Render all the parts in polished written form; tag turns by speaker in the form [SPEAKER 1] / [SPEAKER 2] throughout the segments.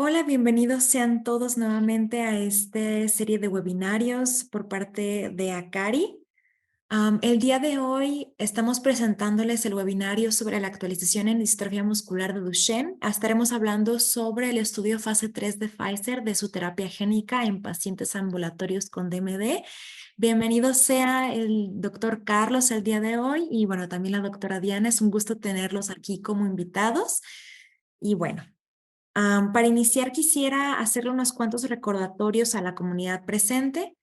[SPEAKER 1] Hola, bienvenidos sean todos nuevamente a esta serie de webinarios por parte de Akari. El día de hoy estamos presentándoles el webinario sobre la actualización en distrofia muscular de Duchenne. Estaremos hablando sobre el estudio fase 3 de Pfizer de su terapia génica en pacientes ambulatorios con DMD. Bienvenido sea el doctor Carlos el día de hoy y bueno, también la doctora Diana. Es un gusto tenerlos aquí como invitados. Y bueno. Para iniciar, quisiera hacerle unos cuantos recordatorios a la comunidad presente.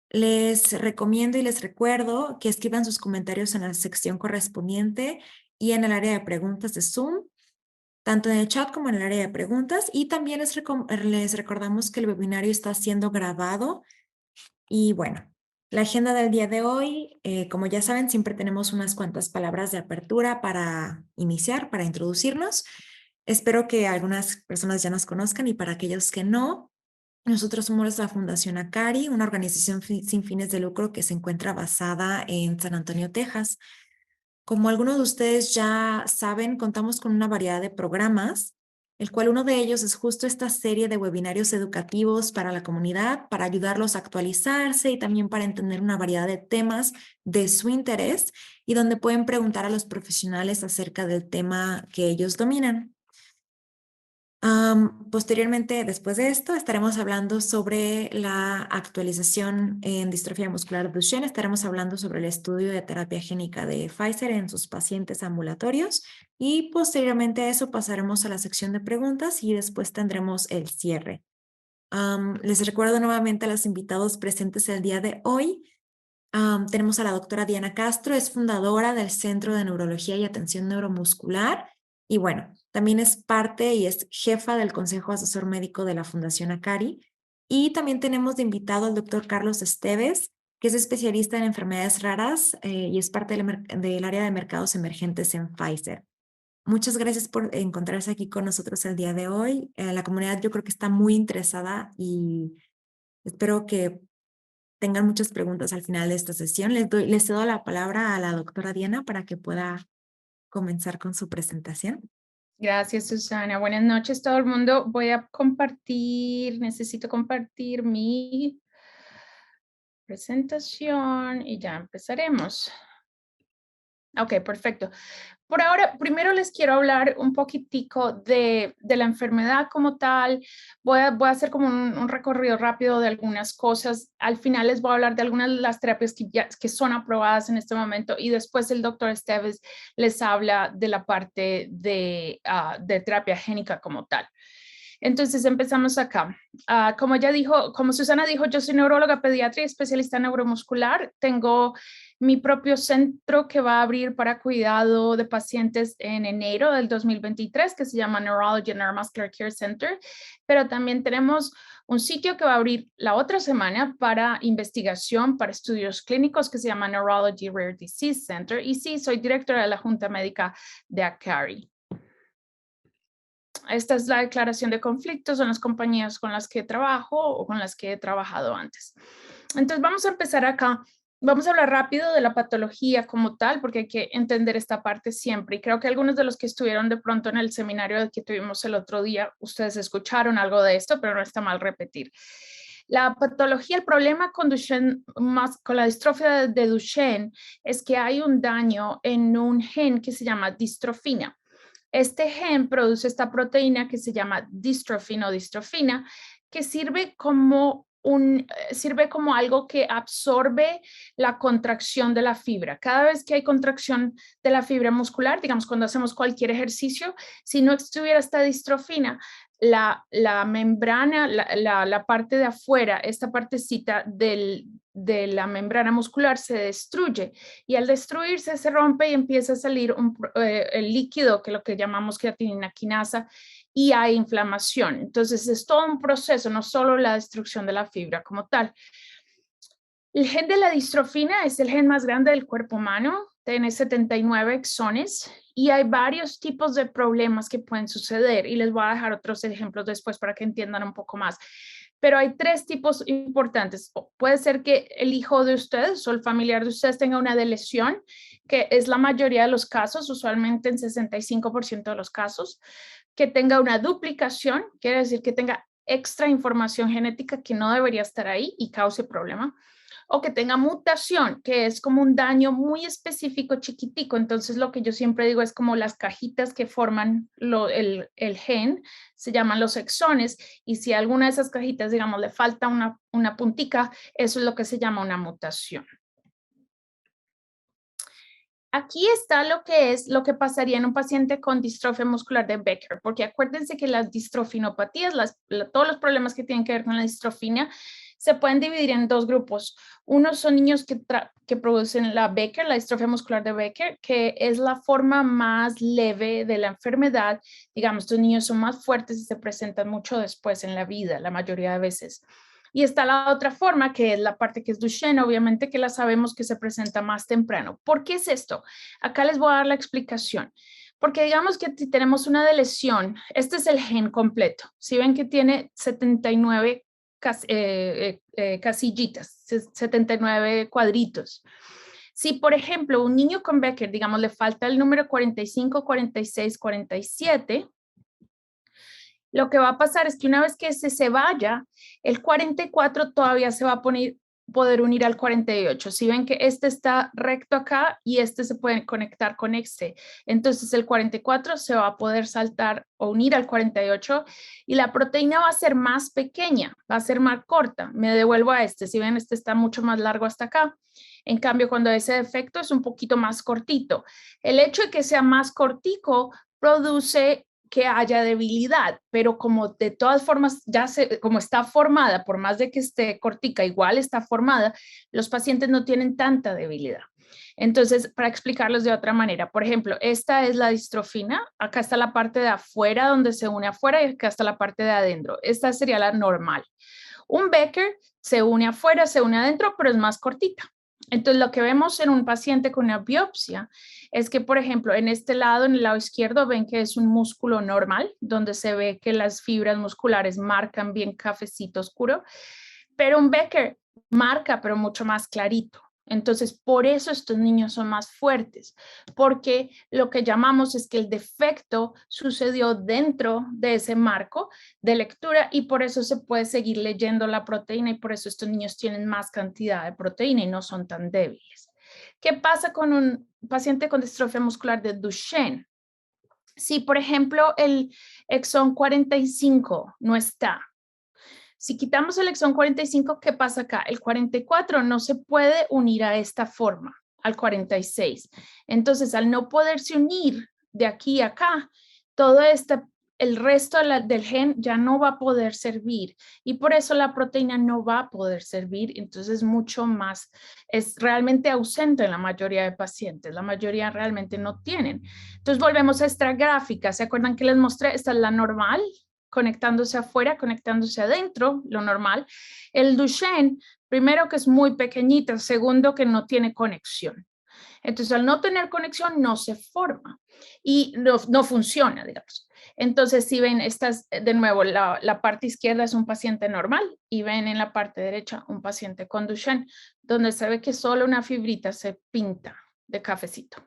[SPEAKER 1] Les recomiendo y les recuerdo que escriban sus comentarios en la sección correspondiente y en el área de preguntas de Zoom, tanto en el chat como en el área de preguntas. Y también les recordamos que el webinario está siendo grabado. Y bueno, la agenda del día de hoy, como ya saben, siempre tenemos unas cuantas palabras de apertura para iniciar, para introducirnos. Espero que algunas personas ya nos conozcan y para aquellos que no, nosotros somos la Fundación Akari, una organización sin fines de lucro que se encuentra basada en San Antonio, Texas. Como algunos de ustedes ya saben, contamos con una variedad de programas, el cual uno de ellos es justo esta serie de webinarios educativos para la comunidad, para ayudarlos a actualizarse y también para entender una variedad de temas de su interés y donde pueden preguntar a los profesionales acerca del tema que ellos dominan. Posteriormente, después de esto, estaremos hablando sobre la actualización en distrofia muscular de Duchenne. Estaremos hablando sobre el estudio de terapia génica de Pfizer en sus pacientes ambulatorios y posteriormente a eso pasaremos a la sección de preguntas y después tendremos el cierre. Les recuerdo nuevamente a los invitados presentes el día de hoy. Tenemos a la doctora Diana Castro, es fundadora del Centro de Neurología y Atención Neuromuscular y bueno, también es parte y es jefa del Consejo Asesor Médico de la Fundación Akari. Y también tenemos de invitado al doctor Carlos Esteves, que es especialista en enfermedades raras y es parte del área de mercados emergentes en Pfizer. Muchas gracias por encontrarse aquí con nosotros el día de hoy. La comunidad yo creo que está muy interesada y espero que tengan muchas preguntas al final de esta sesión. Les cedo la palabra a la doctora Diana para que pueda comenzar con su presentación.
[SPEAKER 2] Gracias, Susana. Buenas noches, todo el mundo. Voy a compartir, necesito compartir mi presentación y ya empezaremos. Ok, perfecto. Por ahora, primero les quiero hablar un poquitico de la enfermedad como tal. Voy a hacer como un recorrido rápido de algunas cosas. Al final les voy a hablar de algunas de las terapias que son aprobadas en este momento y después el doctor Esteves les habla de la parte de terapia génica como tal. Entonces empezamos acá. Como ya dijo, como Susana dijo, yo soy neuróloga pediatra y especialista en neuromuscular. Tengo mi propio centro que va a abrir para cuidado de pacientes en enero del 2023, que se llama Neurology and Neuromuscular Care Center, pero también tenemos un sitio que va a abrir la otra semana para investigación, para estudios clínicos, que se llama Neurology Rare Disease Center. Y sí, soy directora de la Junta Médica de Akari. Esta es la declaración de conflictos, son las compañías con las que trabajo o con las que he trabajado antes. Entonces vamos a empezar acá. Vamos a hablar rápido de la patología como tal, porque hay que entender esta parte siempre. Y creo que algunos de los que estuvieron de pronto en el seminario que tuvimos el otro día, ustedes escucharon algo de esto, pero no está mal repetir. La patología, el problema con Duchenne, más con la distrofia de Duchenne, es que hay un daño en un gen que se llama distrofina. Este gen produce esta proteína que se llama distrofina o distrofina, que sirve como algo que absorbe la contracción de la fibra. Cada vez que hay contracción de la fibra muscular, digamos cuando hacemos cualquier ejercicio, si no estuviera esta distrofina, la membrana, la parte de afuera, esta partecita de la membrana muscular se destruye y al destruirse se rompe y empieza a salir el líquido, que es lo que llamamos creatinina quinasa, y hay inflamación. Entonces es todo un proceso, no solo la destrucción de la fibra como tal. El gen de la distrofina es el gen más grande del cuerpo humano, tiene 79 exones y hay varios tipos de problemas que pueden suceder y les voy a dejar otros ejemplos después para que entiendan un poco más. Pero hay tres tipos importantes. Puede ser que el hijo de ustedes o el familiar de ustedes tenga una deleción, que es la mayoría de los casos, usualmente en 65% de los casos, que tenga una duplicación, quiere decir que tenga extra información genética que no debería estar ahí y cause problema, o que tenga mutación, que es como un daño muy específico, chiquitico. Entonces, lo que yo siempre digo es como las cajitas que forman el gen, se llaman los exones, y si a alguna de esas cajitas, digamos, le falta una puntica, eso es lo que se llama una mutación. Aquí está lo que pasaría en un paciente con distrofia muscular de Becker, porque acuérdense que las distrofinopatías, todos los problemas que tienen que ver con la distrofina, se pueden dividir en dos grupos. Unos son niños que producen la Becker, la distrofia muscular de Becker, que es la forma más leve de la enfermedad. Digamos, estos niños son más fuertes y se presentan mucho después en la vida, la mayoría de veces. Y está la otra forma, que es la parte que es Duchenne, obviamente que la sabemos que se presenta más temprano. ¿Por qué es esto? Acá les voy a dar la explicación. Porque digamos que si tenemos una lesión, este es el gen completo. Si ven que tiene 79 casillitas, 79 cuadritos. Si, por ejemplo, un niño con Becker, digamos, le falta el número 45, 46, 47, lo que va a pasar es que una vez que ese se vaya, el 44 todavía se va a poder unir al 48. Si ven que este está recto acá y este se puede conectar con este, entonces el 44 se va a poder saltar o unir al 48 y la proteína va a ser más pequeña, va a ser más corta. Me devuelvo a este. Si ven, este está mucho más largo hasta acá. En cambio, cuando ese defecto es un poquito más cortito. El hecho de que sea más cortico produce que haya debilidad, pero como de todas formas como está formada, por más de que esté cortica, igual está formada, los pacientes no tienen tanta debilidad. Entonces, para explicarlos de otra manera, por ejemplo, esta es la distrofina, acá está la parte de afuera donde se une afuera y acá está la parte de adentro. Esta sería la normal. Un Becker se une afuera, se une adentro, pero es más cortita. Entonces, lo que vemos en un paciente con una biopsia es que, por ejemplo, en este lado, en el lado izquierdo, ven que es un músculo normal, donde se ve que las fibras musculares marcan bien cafecito oscuro, pero un Becker marca, pero mucho más clarito. Entonces, por eso estos niños son más fuertes, porque lo que llamamos es que el defecto sucedió dentro de ese marco de lectura y por eso se puede seguir leyendo la proteína y por eso estos niños tienen más cantidad de proteína y no son tan débiles. ¿Qué pasa con un paciente con distrofia muscular de Duchenne? Si, por ejemplo, el exón 45 no está, si quitamos el exón 45, ¿qué pasa acá? El 44 no se puede unir a esta forma, al 46. Entonces, al no poderse unir de aquí a acá, todo el resto del gen ya no va a poder servir y por eso la proteína no va a poder servir. Entonces, mucho más, es realmente ausente en la mayoría de pacientes. La mayoría realmente no tienen. Entonces, volvemos a esta gráfica. ¿Se acuerdan que les mostré? Esta es la normal, conectándose afuera, conectándose adentro, lo normal. El Duchenne, primero que es muy pequeñito, segundo que no tiene conexión. Entonces, al no tener conexión, no se forma y no funciona, digamos. Entonces, si ven, de nuevo, la parte izquierda es un paciente normal y ven en la parte derecha un paciente con Duchenne, donde se ve que solo una fibrita se pinta de cafecito.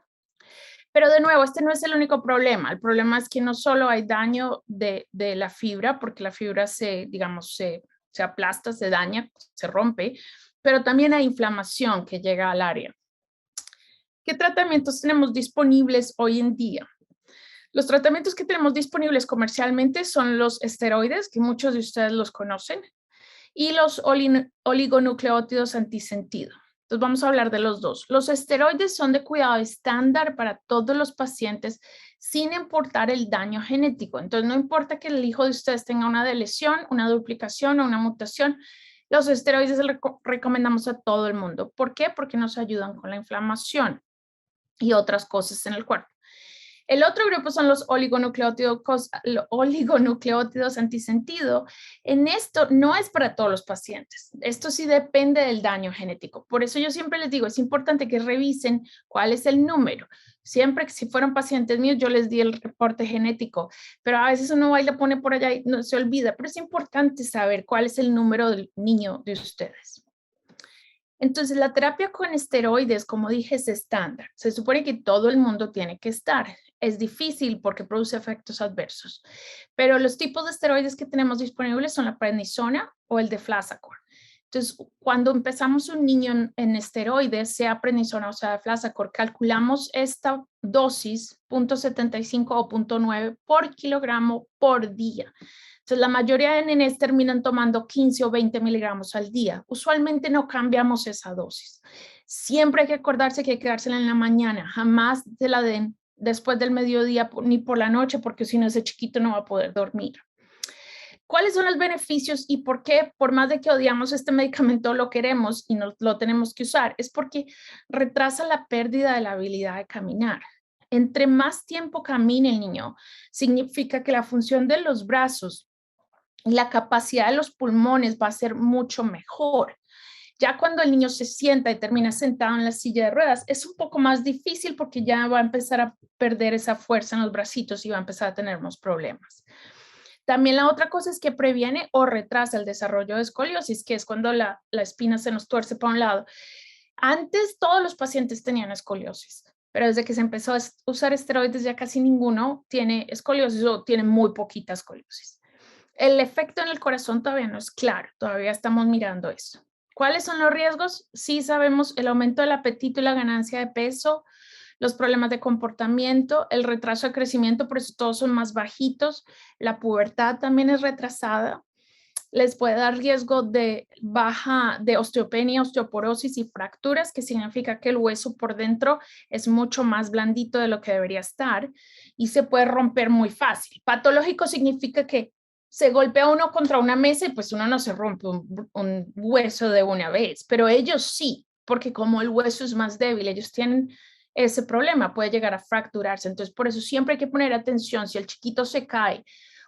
[SPEAKER 2] Pero de nuevo, este no es el único problema. El problema es que no solo hay daño de la fibra, porque la fibra digamos, se aplasta, se daña, se rompe, pero también hay inflamación que llega al área. ¿Qué tratamientos tenemos disponibles hoy en día? Los tratamientos que tenemos disponibles comercialmente son los esteroides, que muchos de ustedes los conocen, y los oligonucleótidos antisentido. Entonces vamos a hablar de los dos. Los esteroides son de cuidado estándar para todos los pacientes sin importar el daño genético. Entonces no importa que el hijo de ustedes tenga una lesión, una duplicación o una mutación, los esteroides les recomendamos a todo el mundo. ¿Por qué? Porque nos ayudan con la inflamación y otras cosas en el cuerpo. El otro grupo son los oligonucleótidos antisentido. En esto no es para todos los pacientes. Esto sí depende del daño genético. Por eso yo siempre les digo, es importante que revisen cuál es el número. Siempre que si fueron pacientes míos, yo les di el reporte genético, pero a veces uno va y lo pone por allá y no se olvida, pero es importante saber cuál es el número del niño de ustedes. Entonces, la terapia con esteroides, como dije, es estándar. Se supone que todo el mundo tiene que estar. Es difícil porque produce efectos adversos. Pero los tipos de esteroides que tenemos disponibles son la prednisona o el deflazacort. Entonces, cuando empezamos un niño en esteroides, sea prednisona o sea deflazacort, calculamos esta dosis 0.75 o 0.9 por kilogramo por día. Entonces, la mayoría de nenes terminan tomando 15 o 20 miligramos al día. Usualmente no cambiamos esa dosis. Siempre hay que acordarse que hay que dársela en la mañana. Jamás se la den después del mediodía ni por la noche, porque si no, ese chiquito no va a poder dormir. ¿Cuáles son los beneficios y por qué, por más de que odiamos este medicamento, lo queremos y no lo tenemos que usar? Es porque retrasa la pérdida de la habilidad de caminar. Entre más tiempo camine el niño, significa que la función de los brazos y la capacidad de los pulmones va a ser mucho mejor. Ya cuando el niño se sienta y termina sentado en la silla de ruedas, es un poco más difícil porque ya va a empezar a perder esa fuerza en los bracitos y va a empezar a tener unos problemas. También la otra cosa es que previene o retrasa el desarrollo de escoliosis, que es cuando la espina se nos tuerce para un lado. Antes todos los pacientes tenían escoliosis, pero desde que se empezó a usar esteroides ya casi ninguno tiene escoliosis o tiene muy poquita escoliosis. El efecto en el corazón todavía no es claro, todavía estamos mirando eso. ¿Cuáles son los riesgos? Sí sabemos el aumento del apetito y la ganancia de peso, los problemas de comportamiento, el retraso de crecimiento, por eso todos son más bajitos, la pubertad también es retrasada, les puede dar riesgo de baja de osteopenia, osteoporosis y fracturas, que significa que el hueso por dentro es mucho más blandito de lo que debería estar y se puede romper muy fácil. Patológico significa que se golpea uno contra una mesa y pues uno no se rompe un hueso de una vez, pero ellos sí, porque como el hueso es más débil, ellos tienen ese problema, puede llegar a fracturarse. Entonces, por eso siempre hay que poner atención. Si el chiquito se cae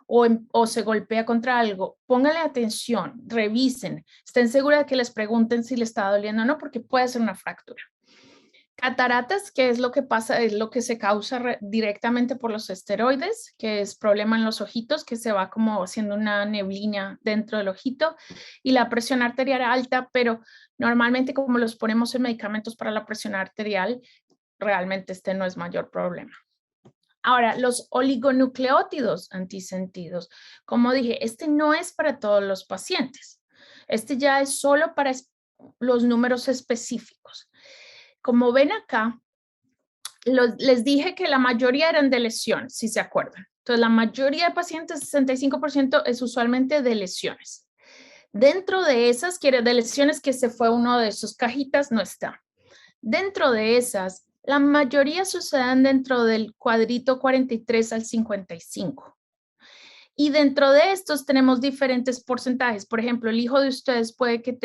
[SPEAKER 2] o se golpea contra algo, pónganle atención, revisen, estén seguros de que les pregunten si le está doliendo o no, porque puede ser una fractura. Cataratas, que es lo que pasa, es lo que se causa directamente por los esteroides, que es problema en los ojitos, que se va como haciendo una neblina dentro del ojito, y la presión arterial alta, pero normalmente como los ponemos en medicamentos para la presión arterial, realmente este no es mayor problema. Ahora, los oligonucleótidos antisentidos, como dije, este no es para todos los pacientes. Este ya es solo para los números específicos. Como ven acá, les dije que la mayoría eran de lesiones, si se acuerdan. Entonces, la mayoría de pacientes, 65%, es usualmente de lesiones. Dentro de esas, de lesiones que se fue uno de sus cajitas, no está. Dentro de esas, la mayoría suceden dentro del cuadrito 43 al 55. Y dentro de estos tenemos diferentes porcentajes. Por ejemplo, el hijo de ustedes puede que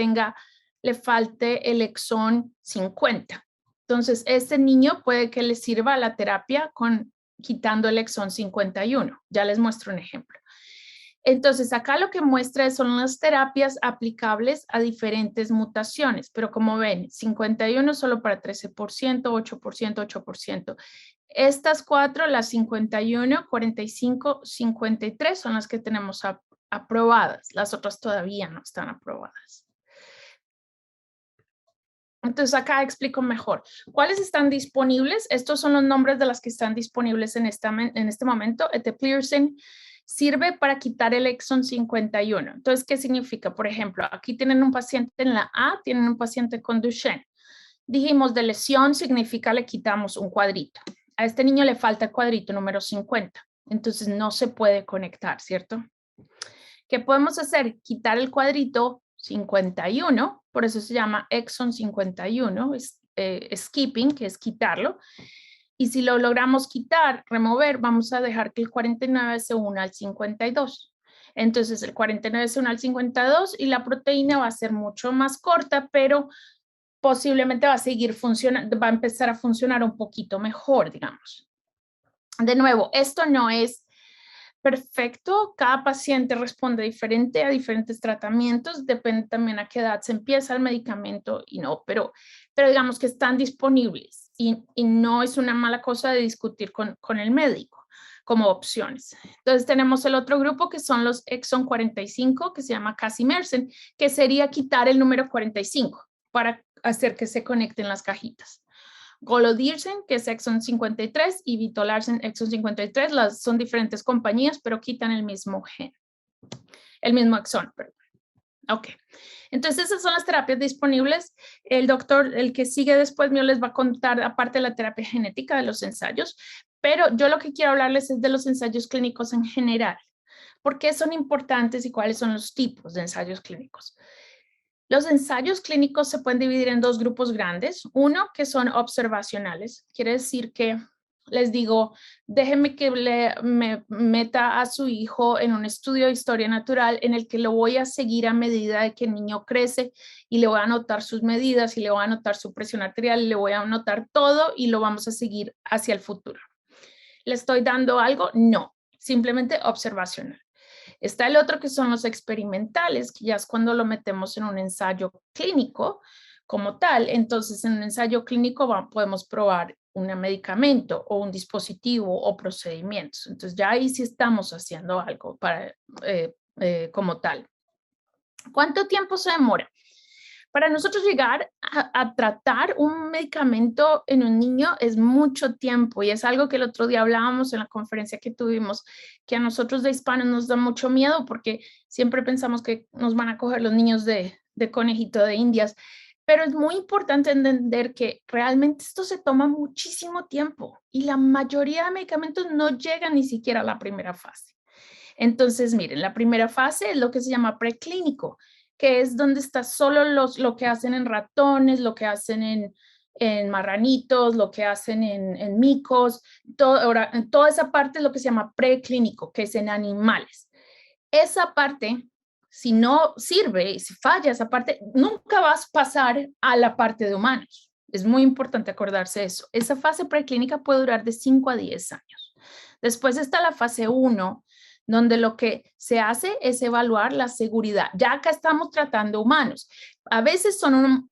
[SPEAKER 2] le falte el exón 50. Entonces, este niño puede que le sirva la terapia quitando el exón 51. Ya les muestro un ejemplo. Entonces, acá lo que muestra son las terapias aplicables a diferentes mutaciones, pero como ven, 51 solo para 13%, 8%, 8%. Estas cuatro, las 51, 45, 53, son las que tenemos aprobadas. Las otras todavía no están aprobadas. Entonces acá explico mejor. ¿Cuáles están disponibles? Estos son los nombres de las que están disponibles en este momento. Eteplirsen sirve para quitar el exón 51. Entonces, ¿qué significa? Por ejemplo, aquí tienen un paciente en la A, tienen un paciente con Duchenne. Dijimos de lesión significa le quitamos un cuadrito. A este niño le falta el cuadrito número 50. Entonces no se puede conectar, ¿cierto? ¿Qué podemos hacer? Quitar el cuadrito 51, por eso se llama exon 51, skipping, que es quitarlo. Y si lo logramos quitar, remover, vamos a dejar que el 49 se una al 52. Entonces el 49 se une al 52 y la proteína va a ser mucho más corta, pero posiblemente va a seguir funcionando, va a empezar a funcionar un poquito mejor, digamos. De nuevo, esto no es perfecto, cada paciente responde diferente a diferentes tratamientos, depende también a qué edad se empieza el medicamento y no, pero digamos que están disponibles y no es una mala cosa de discutir con el médico como opciones. Entonces tenemos el otro grupo que son los exon 45, que se llama casimersen, que sería quitar el número 45 para hacer que se conecten las cajitas. Golodirsen, que es exon 53, y Vitolarsen, exon 53, son diferentes compañías, pero quitan el mismo gen, el mismo exón, perdón. Ok, entonces esas son las terapias disponibles. El doctor, el que sigue después mío, les va a contar, aparte de la terapia genética, de los ensayos, pero yo lo que quiero hablarles es de los ensayos clínicos en general. ¿Por qué son importantes y cuáles son los tipos de ensayos clínicos? Los ensayos clínicos se pueden dividir en dos grupos grandes. Uno, que son observacionales. Quiere decir que les digo, déjeme que me meta a su hijo en un estudio de historia natural en el que lo voy a seguir a medida de que el niño crece y le voy a anotar sus medidas y le voy a anotar su presión arterial y le voy a anotar todo y lo vamos a seguir hacia el futuro. ¿Le estoy dando algo? No, simplemente observacional. Está el otro que son los experimentales, que ya es cuando lo metemos en un ensayo clínico como tal. Entonces, en un ensayo clínico podemos probar un medicamento o un dispositivo o procedimientos. Entonces, ya ahí sí estamos haciendo algo como tal. ¿Cuánto tiempo se demora? Para nosotros llegar a tratar un medicamento en un niño es mucho tiempo y es algo que el otro día hablábamos en la conferencia que tuvimos, que a nosotros de hispanos nos da mucho miedo porque siempre pensamos que nos van a coger los niños de conejito de indias, pero es muy importante entender que realmente esto se toma muchísimo tiempo y la mayoría de medicamentos no llegan ni siquiera a la primera fase. Entonces, miren, la primera fase es lo que se llama preclínico, que es donde está solo lo que hacen en ratones, lo que hacen en marranitos, lo que hacen en micos, toda esa parte es lo que se llama preclínico, que es en animales. Esa parte, si no sirve, si falla esa parte, nunca vas a pasar a la parte de humanos. Es muy importante acordarse de eso. Esa fase preclínica puede durar de 5 a 10 años. Después está la fase 1, donde lo que se hace es evaluar la seguridad. Ya acá estamos tratando humanos. A veces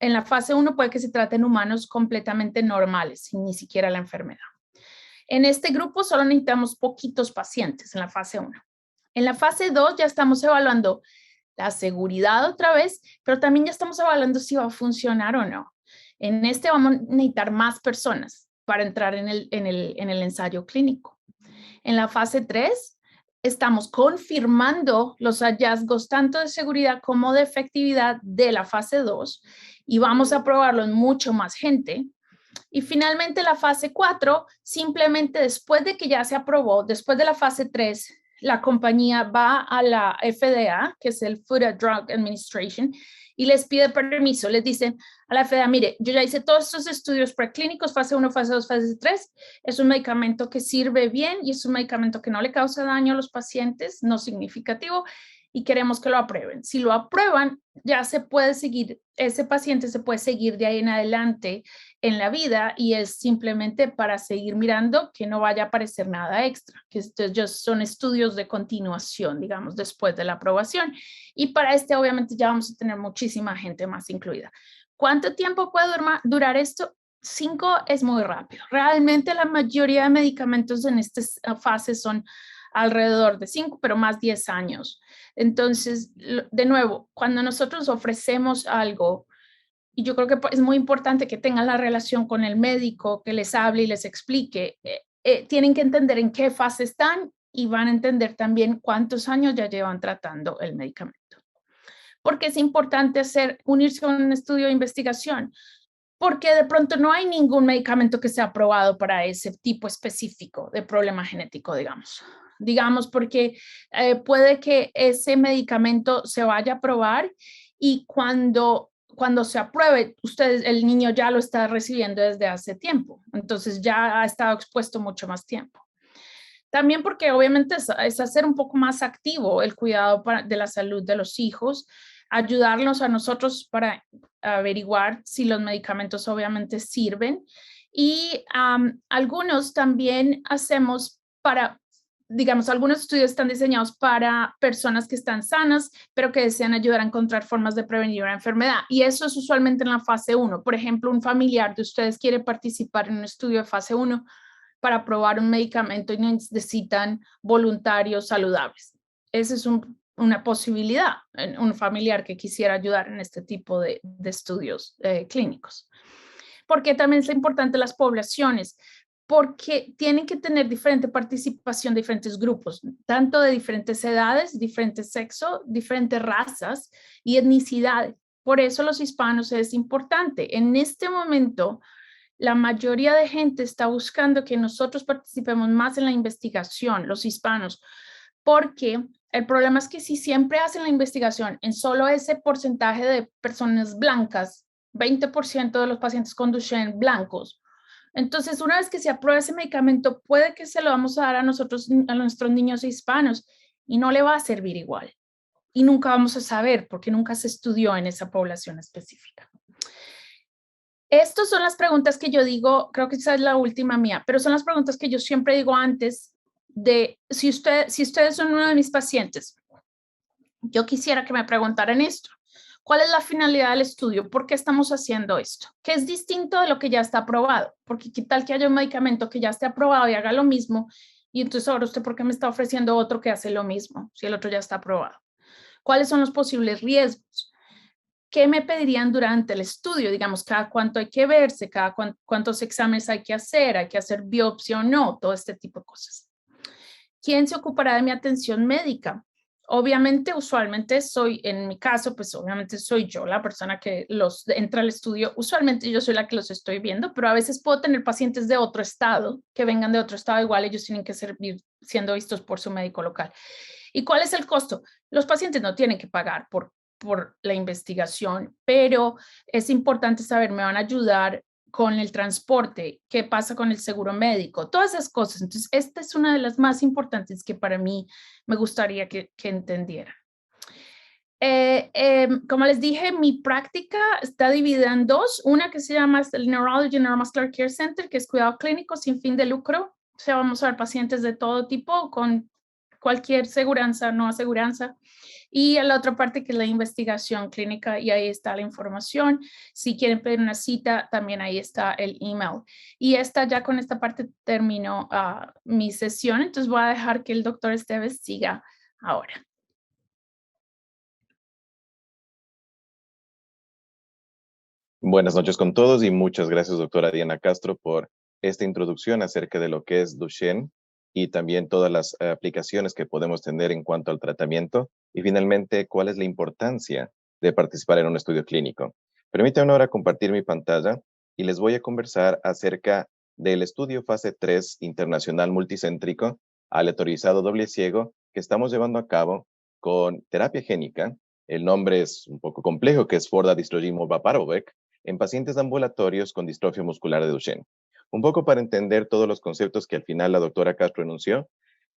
[SPEAKER 2] en la fase 1 puede que se traten humanos completamente normales, sin ni siquiera la enfermedad. En este grupo solo necesitamos poquitos pacientes en la fase 1. En la fase 2 ya estamos evaluando la seguridad otra vez, pero también ya estamos evaluando si va a funcionar o no. En este vamos a necesitar más personas para entrar en el ensayo clínico. En la fase 3 estamos confirmando los hallazgos tanto de seguridad como de efectividad de la fase 2 y vamos a probarlo en mucho más gente. Y finalmente la fase 4, simplemente después de que ya se aprobó, después de la fase 3, la compañía va a la FDA, que es el Food and Drug Administration, y les pide permiso. Les dicen a la FDA, mire, yo ya hice todos estos estudios preclínicos, fase 1, fase 2, fase 3. Es un medicamento que sirve bien y es un medicamento que no le causa daño a los pacientes, no significativo, y queremos que lo aprueben. Si lo aprueban, ya se puede seguir, ese paciente se puede seguir de ahí en adelante en la vida y es simplemente para seguir mirando que no vaya a aparecer nada extra, que estos son estudios de continuación, digamos, después de la aprobación. Y para este, obviamente, ya vamos a tener muchísima gente más incluida. ¿Cuánto tiempo puede durar esto? 5 es muy rápido. Realmente la mayoría de medicamentos en esta fase son alrededor de 5, pero más 10 años. Entonces, de nuevo, cuando nosotros ofrecemos algo, y yo creo que es muy importante que tengan la relación con el médico, que les hable y les explique, tienen que entender en qué fase están y van a entender también cuántos años ya llevan tratando el medicamento. ¿Por qué es importante unirse a un estudio de investigación? Porque de pronto no hay ningún medicamento que sea aprobado para ese tipo específico de problema genético, digamos, porque puede que ese medicamento se vaya a probar y cuando se apruebe, el niño ya lo está recibiendo desde hace tiempo, entonces ya ha estado expuesto mucho más tiempo. También porque obviamente es hacer un poco más activo el cuidado de la salud de los hijos, ayudarnos a nosotros para averiguar si los medicamentos obviamente sirven y algunos también hacemos para, digamos, algunos estudios están diseñados para personas que están sanas, pero que desean ayudar a encontrar formas de prevenir una enfermedad. Y eso es usualmente en la fase 1. Por ejemplo, un familiar de ustedes quiere participar en un estudio de fase 1 para probar un medicamento y necesitan voluntarios saludables. Esa es una posibilidad, un familiar que quisiera ayudar en este tipo de estudios clínicos. ¿Por qué también es importante las poblaciones? Porque tienen que tener diferente participación de diferentes grupos, tanto de diferentes edades, diferentes sexos, diferentes razas y etnicidades. Por eso los hispanos es importante. En este momento, la mayoría de gente está buscando que nosotros participemos más en la investigación, los hispanos, porque el problema es que si siempre hacen la investigación en solo ese porcentaje de personas blancas, 20% de los pacientes con Duchenne blancos, entonces una vez que se apruebe ese medicamento, puede que se lo vamos a dar a nosotros, a nuestros niños hispanos, y no le va a servir igual. Y nunca vamos a saber porque nunca se estudió en esa población específica. Estas son las preguntas que yo digo, creo que esa es la última mía, pero son las preguntas que yo siempre digo antes de, si ustedes son uno de mis pacientes, yo quisiera que me preguntaran esto. ¿Cuál es la finalidad del estudio? ¿Por qué estamos haciendo esto? ¿Qué es distinto de lo que ya está aprobado? Porque qué tal que haya un medicamento que ya esté aprobado y haga lo mismo, y entonces ahora usted, ¿por qué me está ofreciendo otro que hace lo mismo si el otro ya está aprobado? ¿Cuáles son los posibles riesgos? ¿Qué me pedirían durante el estudio? Digamos, cada cuánto hay que verse, cada cuántos exámenes hay que hacer biopsia o no, todo este tipo de cosas. ¿Quién se ocupará de mi atención médica? Obviamente, usualmente en mi caso, pues obviamente soy yo la persona que entra al estudio. Usualmente yo soy la que los estoy viendo, pero a veces puedo tener pacientes de otro estado, que vengan de otro estado, igual ellos tienen que servir siendo vistos por su médico local. ¿Y cuál es el costo? Los pacientes no tienen que pagar por la investigación, pero es importante saber, me van a ayudar con el transporte, qué pasa con el seguro médico, todas esas cosas. Entonces, esta es una de las más importantes que para mí me gustaría que entendieran. Como les dije, mi práctica está dividida en dos, una que se llama el Neurology Neuromuscular Care Center, que es cuidado clínico sin fin de lucro. O sea, vamos a ver pacientes de todo tipo con cualquier seguranza, no aseguranza. Y la otra parte que es la investigación clínica, y ahí está la información. Si quieren pedir una cita, también ahí está el email. Y ya con esta parte termino mi sesión, entonces voy a dejar que el doctor Esteves siga ahora.
[SPEAKER 3] Buenas noches con todos y muchas gracias, doctora Diana Castro, por esta introducción acerca de lo que es Duchenne y también todas las aplicaciones que podemos tener en cuanto al tratamiento y finalmente cuál es la importancia de participar en un estudio clínico. Permítanme ahora compartir mi pantalla y les voy a conversar acerca del estudio fase 3 internacional multicéntrico aleatorizado doble ciego que estamos llevando a cabo con terapia génica. El nombre es un poco complejo, que es Forda Distrogimo Vaparovec, en pacientes ambulatorios con distrofia muscular de Duchenne. Un poco para entender todos los conceptos que al final la doctora Castro enunció.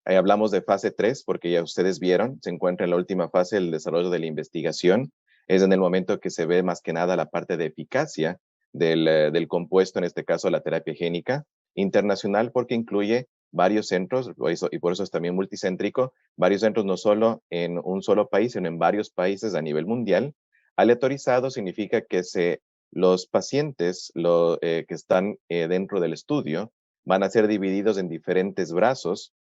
[SPEAKER 3] Hablamos de fase 3 porque ya ustedes vieron, se encuentra en la última fase del desarrollo de la investigación. Es en el momento que se ve más que nada la parte de eficacia del compuesto, en este caso la terapia génica, internacional porque incluye varios centros, y por eso es también multicéntrico, varios centros no solo en un solo país, sino en varios países a nivel mundial. Aleatorizado significa que los pacientes que están dentro del estudio van a ser divididos en diferentes brazos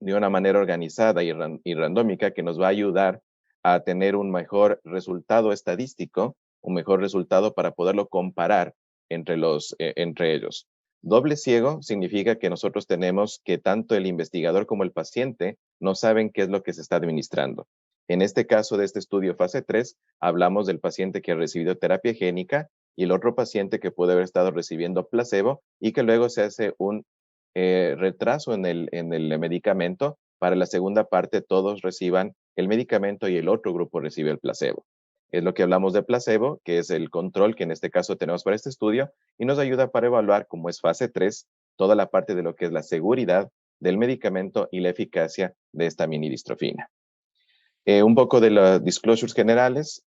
[SPEAKER 3] de una manera organizada y randómica que nos va a ayudar a tener un mejor resultado estadístico, un mejor resultado para poderlo comparar entre ellos. Doble ciego significa que nosotros tenemos que tanto el investigador como el paciente no saben qué es lo que se está administrando. En este caso de este estudio fase 3, hablamos del paciente que ha recibido terapia génica y el otro paciente que puede haber estado recibiendo placebo y que luego se hace un retraso en el medicamento. Para la segunda parte, todos reciban el medicamento y el otro grupo recibe el placebo. Es lo que hablamos de placebo, que es el control que en este caso tenemos para este estudio y nos ayuda para evaluar, como es fase 3, toda la parte de lo que es la seguridad del medicamento y la eficacia de esta minidistrofina. Un poco de los disclosures generales.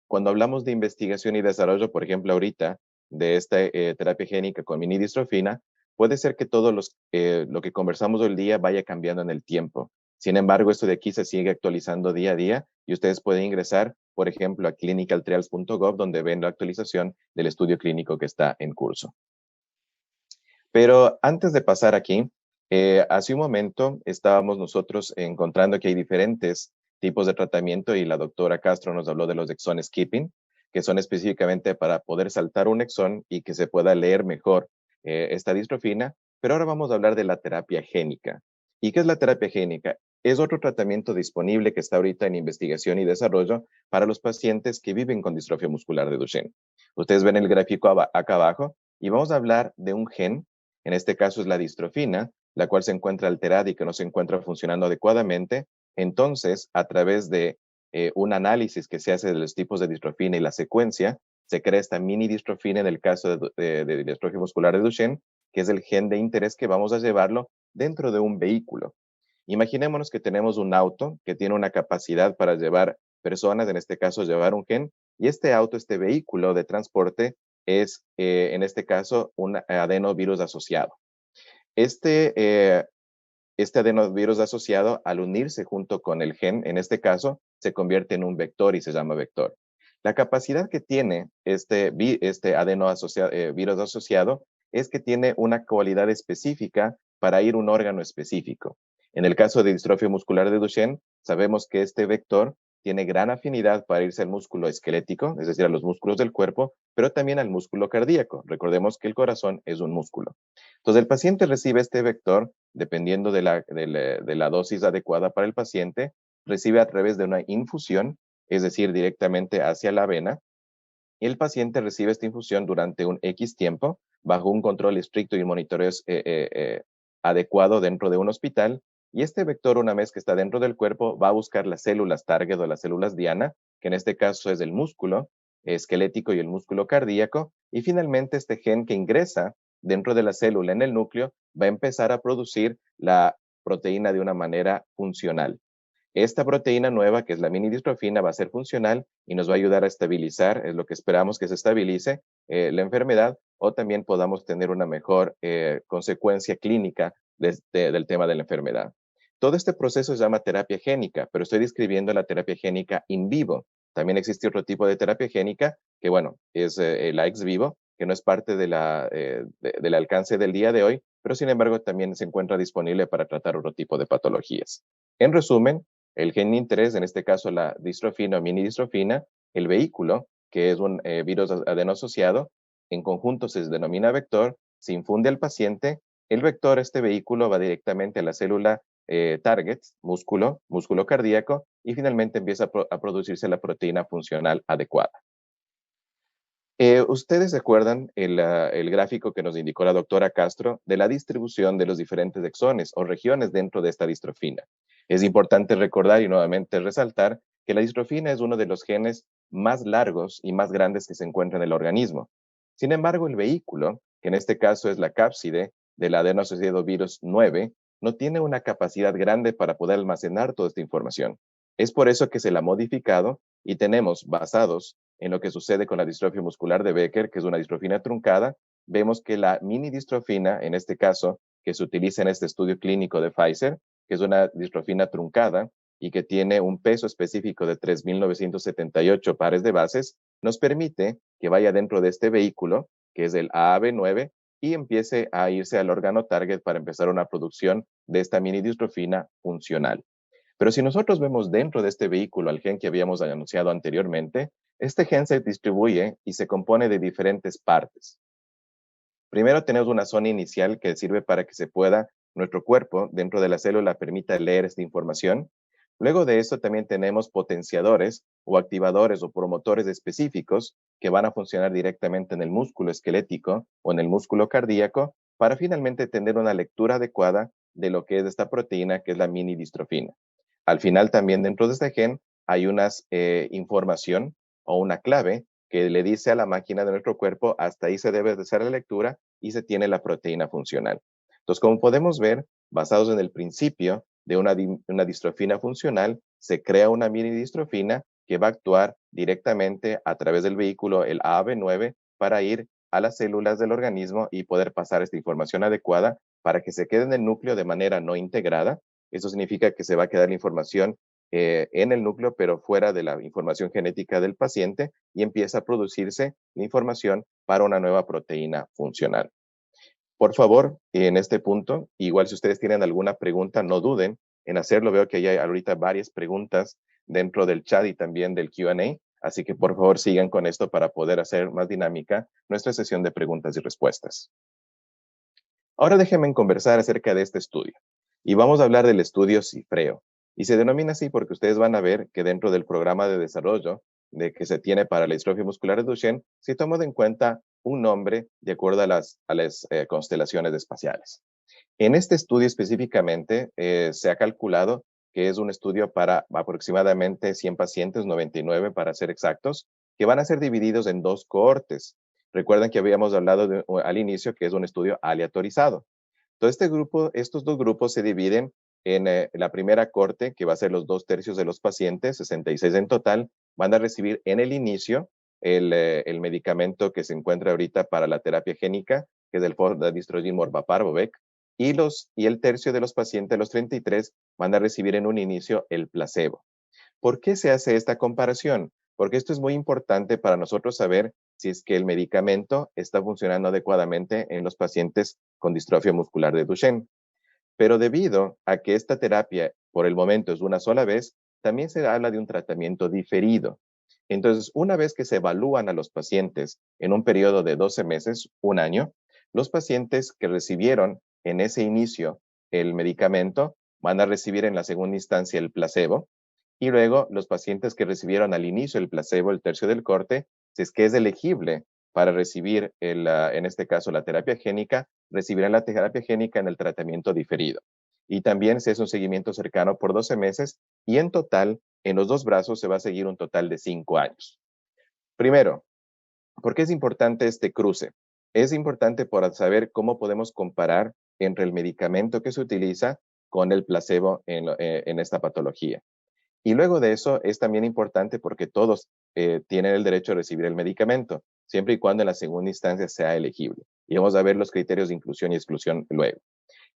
[SPEAKER 3] Cuando hablamos de investigación y desarrollo, por ejemplo, ahorita, de esta terapia génica con minidistrofina, puede ser que todo lo que conversamos hoy día vaya cambiando en el tiempo. Sin embargo, esto de aquí se sigue actualizando día a día y ustedes pueden ingresar, por ejemplo, a clinicaltrials.gov, donde ven la actualización del estudio clínico que está en curso. Pero antes de pasar aquí, hace un momento estábamos nosotros encontrando que hay diferentes tipos de tratamiento y la doctora Castro nos habló de los exon skipping, que son específicamente para poder saltar un exón y que se pueda leer mejor esta distrofina. Pero ahora vamos a hablar de la terapia génica. ¿Y qué es la terapia génica? Es otro tratamiento disponible que está ahorita en investigación y desarrollo para los pacientes que viven con distrofia muscular de Duchenne. Ustedes ven el gráfico acá abajo y vamos a hablar de un gen, en este caso es la distrofina, la cual se encuentra alterada y que no se encuentra funcionando adecuadamente. Entonces, a través de un análisis que se hace de los tipos de distrofina y la secuencia, se crea esta mini distrofina en el caso de distrofia muscular de Duchenne, que es el gen de interés que vamos a llevarlo dentro de un vehículo. Imaginémonos que tenemos un auto que tiene una capacidad para llevar personas, en este caso llevar un gen, y este auto, este vehículo de transporte es, en este caso, un adenovirus asociado. Este adenovirus asociado, al unirse junto con el gen, en este caso, se convierte en un vector y se llama vector. La capacidad que tiene este virus asociado es que tiene una cualidad específica para ir a un órgano específico. En el caso de distrofia muscular de Duchenne, sabemos que este vector tiene gran afinidad para irse al músculo esquelético, es decir, a los músculos del cuerpo, pero también al músculo cardíaco. Recordemos que el corazón es un músculo. Entonces, el paciente recibe este vector, dependiendo de la dosis adecuada para el paciente, recibe a través de una infusión, es decir, directamente hacia la vena, y el paciente recibe esta infusión durante un X tiempo, bajo un control estricto y monitoreo adecuado dentro de un hospital, y este vector, una vez que está dentro del cuerpo, va a buscar las células target o las células diana, que en este caso es el músculo esquelético y el músculo cardíaco, y finalmente este gen que ingresa dentro de la célula en el núcleo va a empezar a producir la proteína de una manera funcional. Esta proteína nueva, que es la minidistrofina, va a ser funcional y nos va a ayudar a estabilizar, es lo que esperamos que se estabilice la enfermedad, o también podamos tener una mejor consecuencia clínica del tema de la enfermedad. Todo este proceso se llama terapia génica, pero estoy describiendo la terapia génica in vivo. También existe otro tipo de terapia génica, que bueno, es la ex vivo, que no es parte del alcance del día de hoy, pero sin embargo también se encuentra disponible para tratar otro tipo de patologías. En resumen, el gen de interés, en este caso la distrofina o minidistrofina, el vehículo, que es un virus adeno-asociado, en conjunto se denomina vector, se infunde al paciente, el vector, este vehículo, va directamente a la célula target, músculo cardíaco, y finalmente empieza a producirse la proteína funcional adecuada. ¿Ustedes se acuerdan el gráfico que nos indicó la doctora Castro de la distribución de los diferentes exones o regiones dentro de esta distrofina? Es importante recordar y nuevamente resaltar que la distrofina es uno de los genes más largos y más grandes que se encuentra en el organismo. Sin embargo, el vehículo, que en este caso es la cápside del adeno-asociado virus 9, no tiene una capacidad grande para poder almacenar toda esta información. Es por eso que se la ha modificado y tenemos, basados en lo que sucede con la distrofia muscular de Becker, que es una distrofina truncada, vemos que la minidistrofina, en este caso, que se utiliza en este estudio clínico de Pfizer, que es una distrofina truncada y que tiene un peso específico de 3.978 pares de bases, nos permite que vaya dentro de este vehículo, que es el AAV9, y empiece a irse al órgano target para empezar una producción de esta minidistrofina funcional. Pero si nosotros vemos dentro de este vehículo al gen que habíamos anunciado anteriormente, este gen se distribuye y se compone de diferentes partes. Primero tenemos una zona inicial que sirve para que se pueda, nuestro cuerpo dentro de la célula permita leer esta información. Luego de eso también tenemos potenciadores o activadores o promotores específicos que van a funcionar directamente en el músculo esquelético o en el músculo cardíaco para finalmente tener una lectura adecuada de lo que es esta proteína que es la minidistrofina. Al final también dentro de este gen hay una información o una clave que le dice a la máquina de nuestro cuerpo hasta ahí se debe de hacer la lectura y se tiene la proteína funcional. Entonces, como podemos ver, basados en el principio de una distrofina funcional, se crea una minidistrofina que va a actuar directamente a través del vehículo, el AAV9, para ir a las células del organismo y poder pasar esta información adecuada para que se quede en el núcleo de manera no integrada. Eso significa que se va a quedar la información en el núcleo, pero fuera de la información genética del paciente, y empieza a producirse la información para una nueva proteína funcional. Por favor, en este punto, igual si ustedes tienen alguna pregunta, no duden en hacerlo. Veo que hay ahorita varias preguntas dentro del chat y también del Q&A, así que por favor sigan con esto para poder hacer más dinámica nuestra sesión de preguntas y respuestas. Ahora déjenme conversar acerca de este estudio. Y vamos a hablar del estudio CIFREO. Y se denomina así porque ustedes van a ver que dentro del programa de desarrollo que se tiene para la distrofia muscular de Duchenne, se toma en cuenta un nombre de acuerdo a las constelaciones espaciales. En este estudio específicamente se ha calculado que es un estudio para aproximadamente 100 pacientes, 99 para ser exactos, que van a ser divididos en dos cohortes. Recuerden que habíamos hablado al inicio que es un estudio aleatorizado. Entonces, estos dos grupos se dividen en la primera cohorte, que va a ser los 2/3 de los pacientes, 66 en total, van a recibir en el inicio el medicamento que se encuentra ahorita para la terapia génica, que es el Fordistrogin Morvaparvovec, y el tercio de los pacientes, los 33, van a recibir en un inicio el placebo. ¿Por qué se hace esta comparación? Porque esto es muy importante para nosotros saber si es que el medicamento está funcionando adecuadamente en los pacientes con distrofia muscular de Duchenne. Pero debido a que esta terapia por el momento es una sola vez, también se habla de un tratamiento diferido. Entonces, una vez que se evalúan a los pacientes en un periodo de 12 meses, un año, los pacientes que recibieron en ese inicio el medicamento van a recibir en la segunda instancia el placebo, y luego los pacientes que recibieron al inicio el placebo, el tercio del corte, si es que es elegible para recibir, en este caso, la terapia génica, recibirán la terapia génica en el tratamiento diferido. Y también se hace un seguimiento cercano por 12 meses y en total, en los dos brazos se va a seguir un total de 5 años. Primero, ¿por qué es importante este cruce? Es importante para saber cómo podemos comparar entre el medicamento que se utiliza con el placebo en esta patología. Y luego de eso es también importante porque todos tienen el derecho a recibir el medicamento, siempre y cuando en la segunda instancia sea elegible. Y vamos a ver los criterios de inclusión y exclusión luego.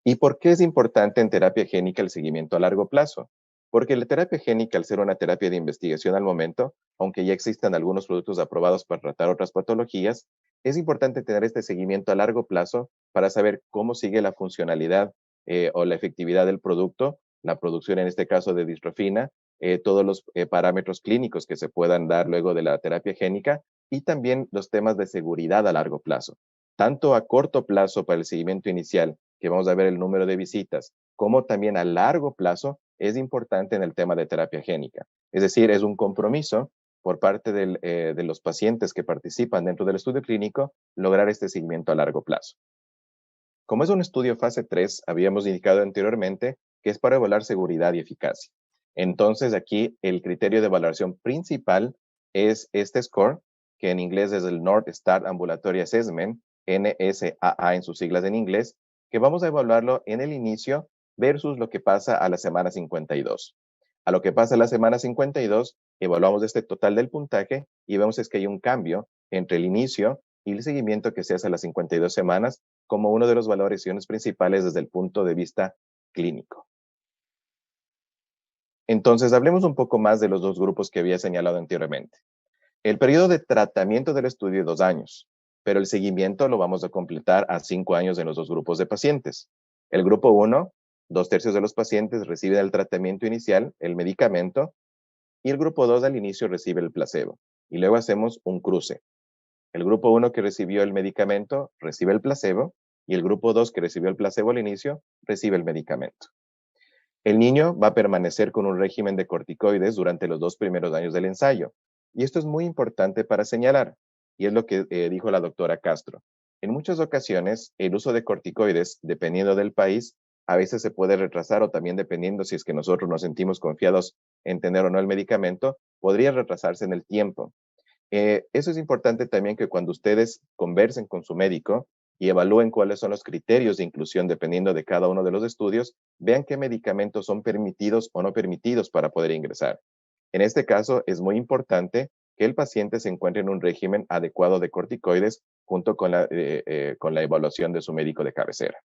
[SPEAKER 3] ¿Y por qué es importante en terapia génica el seguimiento a largo plazo? Porque la terapia génica, al ser una terapia de investigación al momento, aunque ya existan algunos productos aprobados para tratar otras patologías, es importante tener este seguimiento a largo plazo para saber cómo sigue la funcionalidad o la efectividad del producto, la producción en este caso de distrofina, todos los parámetros clínicos que se puedan dar luego de la terapia génica y también los temas de seguridad a largo plazo. Tanto a corto plazo para el seguimiento inicial, que vamos a ver el número de visitas, como también a largo plazo, es importante en el tema de terapia génica. Es decir, es un compromiso por parte de los pacientes que participan dentro del estudio clínico lograr este seguimiento a largo plazo. Como es un estudio fase 3, habíamos indicado anteriormente que es para evaluar seguridad y eficacia. Entonces, aquí el criterio de evaluación principal es este score, que en inglés es el North Star Ambulatory Assessment, NSAA en sus siglas en inglés, que vamos a evaluarlo en el inicio versus lo que pasa a la semana 52. A lo que pasa a la semana 52, evaluamos este total del puntaje y vemos es que hay un cambio entre el inicio y el seguimiento que se hace a las 52 semanas como uno de los valoraciones principales desde el punto de vista clínico. Entonces, hablemos un poco más de los dos grupos que había señalado anteriormente. El periodo de tratamiento del estudio es 2 años, pero el seguimiento lo vamos a completar a 5 años en los dos grupos de pacientes. El grupo 1, 2/3 de los pacientes reciben el tratamiento inicial, el medicamento, y el grupo 2 al inicio recibe el placebo. Y luego hacemos un cruce. El grupo 1 que recibió el medicamento recibe el placebo, y el grupo 2 que recibió el placebo al inicio recibe el medicamento. El niño va a permanecer con un régimen de corticoides durante los 2 primeros años del ensayo. Y esto es muy importante para señalar, y es lo que dijo la doctora Castro. En muchas ocasiones, el uso de corticoides, dependiendo del país, a veces se puede retrasar o también dependiendo si es que nosotros nos sentimos confiados en tener o no el medicamento, podría retrasarse en el tiempo. Eso es importante también que cuando ustedes conversen con su médico y evalúen cuáles son los criterios de inclusión dependiendo de cada uno de los estudios, vean qué medicamentos son permitidos o no permitidos para poder ingresar. En este caso, es muy importante que el paciente se encuentre en un régimen adecuado de corticoides junto con la evaluación de su médico de cabecera.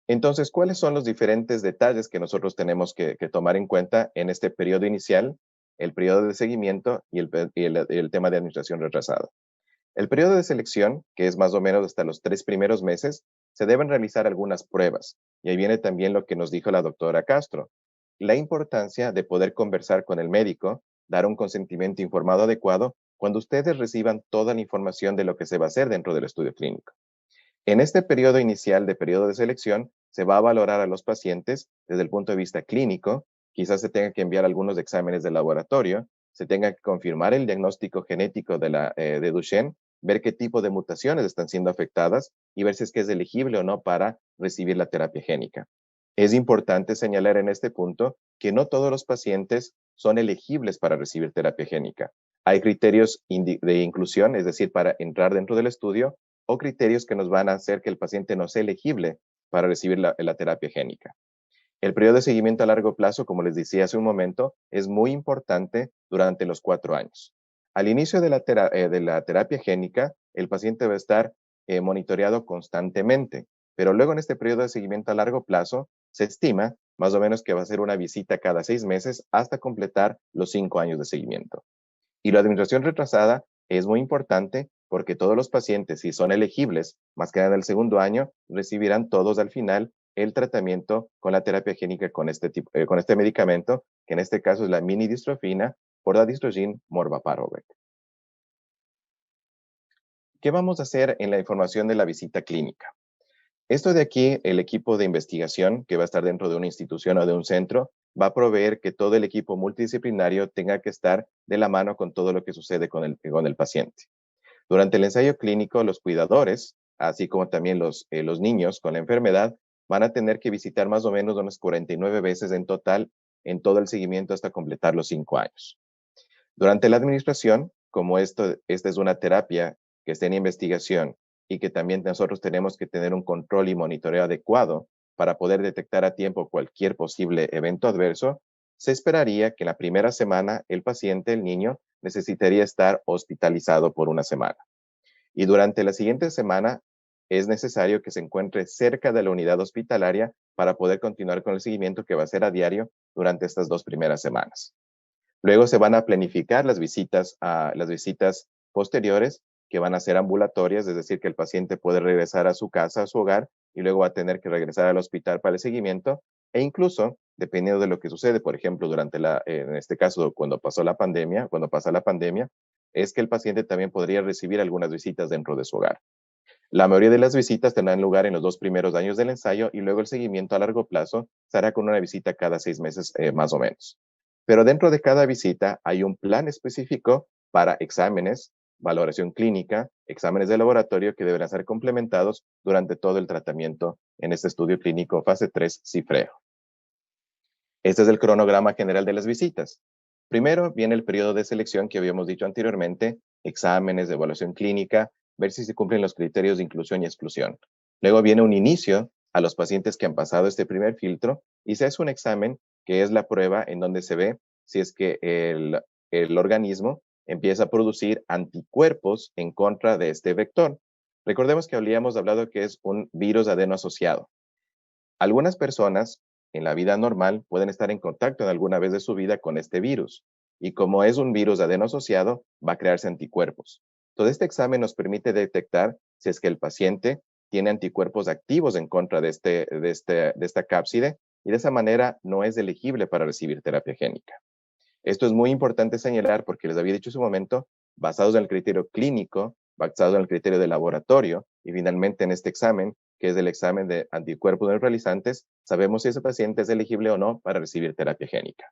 [SPEAKER 3] Entonces, ¿cuáles son los diferentes detalles que nosotros tenemos que tomar en cuenta en este periodo inicial, el periodo de seguimiento y el tema de administración retrasada? El periodo de selección, que es más o menos hasta los 3 primeros meses, se deben realizar algunas pruebas. Y ahí viene también lo que nos dijo la doctora Castro. La importancia de poder conversar con el médico, dar un consentimiento informado adecuado cuando ustedes reciban toda la información de lo que se va a hacer dentro del estudio clínico. En este periodo inicial de periodo de selección, se va a valorar a los pacientes desde el punto de vista clínico, quizás se tenga que enviar algunos exámenes de laboratorio, se tenga que confirmar el diagnóstico genético de Duchenne, ver qué tipo de mutaciones están siendo afectadas y ver si es que es elegible o no para recibir la terapia génica. Es importante señalar en este punto que no todos los pacientes son elegibles para recibir terapia génica. Hay criterios de inclusión, es decir, para entrar dentro del estudio, o criterios que nos van a hacer que el paciente no sea elegible para recibir la terapia génica. El periodo de seguimiento a largo plazo, como les decía hace un momento, es muy importante durante los 4 años. Al inicio de la terapia génica, el paciente va a estar monitoreado constantemente, pero luego en este periodo de seguimiento a largo plazo, se estima más o menos que va a ser una visita cada 6 meses hasta completar los 5 años de seguimiento. Y la administración retrasada es muy importante porque todos los pacientes, si son elegibles, más que nada en el segundo año, recibirán todos al final el tratamiento con la terapia génica con este medicamento, que en este caso es la minidistrofina por la distrogin morvaparovec. ¿Qué vamos a hacer en la información de la visita clínica? Esto de aquí, el equipo de investigación que va a estar dentro de una institución o de un centro, va a proveer que todo el equipo multidisciplinario tenga que estar de la mano con todo lo que sucede con el paciente. Durante el ensayo clínico, los cuidadores, así como también los niños con la enfermedad, van a tener que visitar más o menos unas 49 veces en total en todo el seguimiento hasta completar los 5 años. Durante la administración, como esta es una terapia que está en investigación y que también nosotros tenemos que tener un control y monitoreo adecuado para poder detectar a tiempo cualquier posible evento adverso, se esperaría que en la primera semana el paciente, el niño, necesitaría estar hospitalizado por una semana. Y durante la siguiente semana es necesario que se encuentre cerca de la unidad hospitalaria para poder continuar con el seguimiento que va a ser a diario durante estas 2 primeras semanas. Luego se van a planificar las visitas posteriores que van a ser ambulatorias, es decir, que el paciente puede regresar a su casa, a su hogar, y luego va a tener que regresar al hospital para el seguimiento, e incluso, dependiendo de lo que sucede, por ejemplo, en este caso, cuando pasa la pandemia, es que el paciente también podría recibir algunas visitas dentro de su hogar. La mayoría de las visitas tendrán lugar en los 2 primeros años del ensayo y luego el seguimiento a largo plazo se hará con una visita cada 6 meses más o menos. Pero dentro de cada visita hay un plan específico para exámenes, valoración clínica, exámenes de laboratorio que deberán ser complementados durante todo el tratamiento en este estudio clínico fase 3 cifreo. Este es el cronograma general de las visitas. Primero viene el periodo de selección que habíamos dicho anteriormente, exámenes de evaluación clínica, ver si se cumplen los criterios de inclusión y exclusión. Luego viene un inicio a los pacientes que han pasado este primer filtro y se hace un examen que es la prueba en donde se ve si es que el organismo empieza a producir anticuerpos en contra de este vector. Recordemos que habíamos hablado que es un virus adeno asociado. Algunas personas en la vida normal pueden estar en contacto en alguna vez de su vida con este virus y como es un virus adeno asociado, va a crearse anticuerpos. Todo este examen nos permite detectar si es que el paciente tiene anticuerpos activos en contra de esta cápside y de esa manera no es elegible para recibir terapia génica. Esto es muy importante señalar porque les había dicho en su momento, basados en el criterio clínico, basados en el criterio de laboratorio y finalmente en este examen, que es el examen de anticuerpos neutralizantes, sabemos si ese paciente es elegible o no para recibir terapia génica.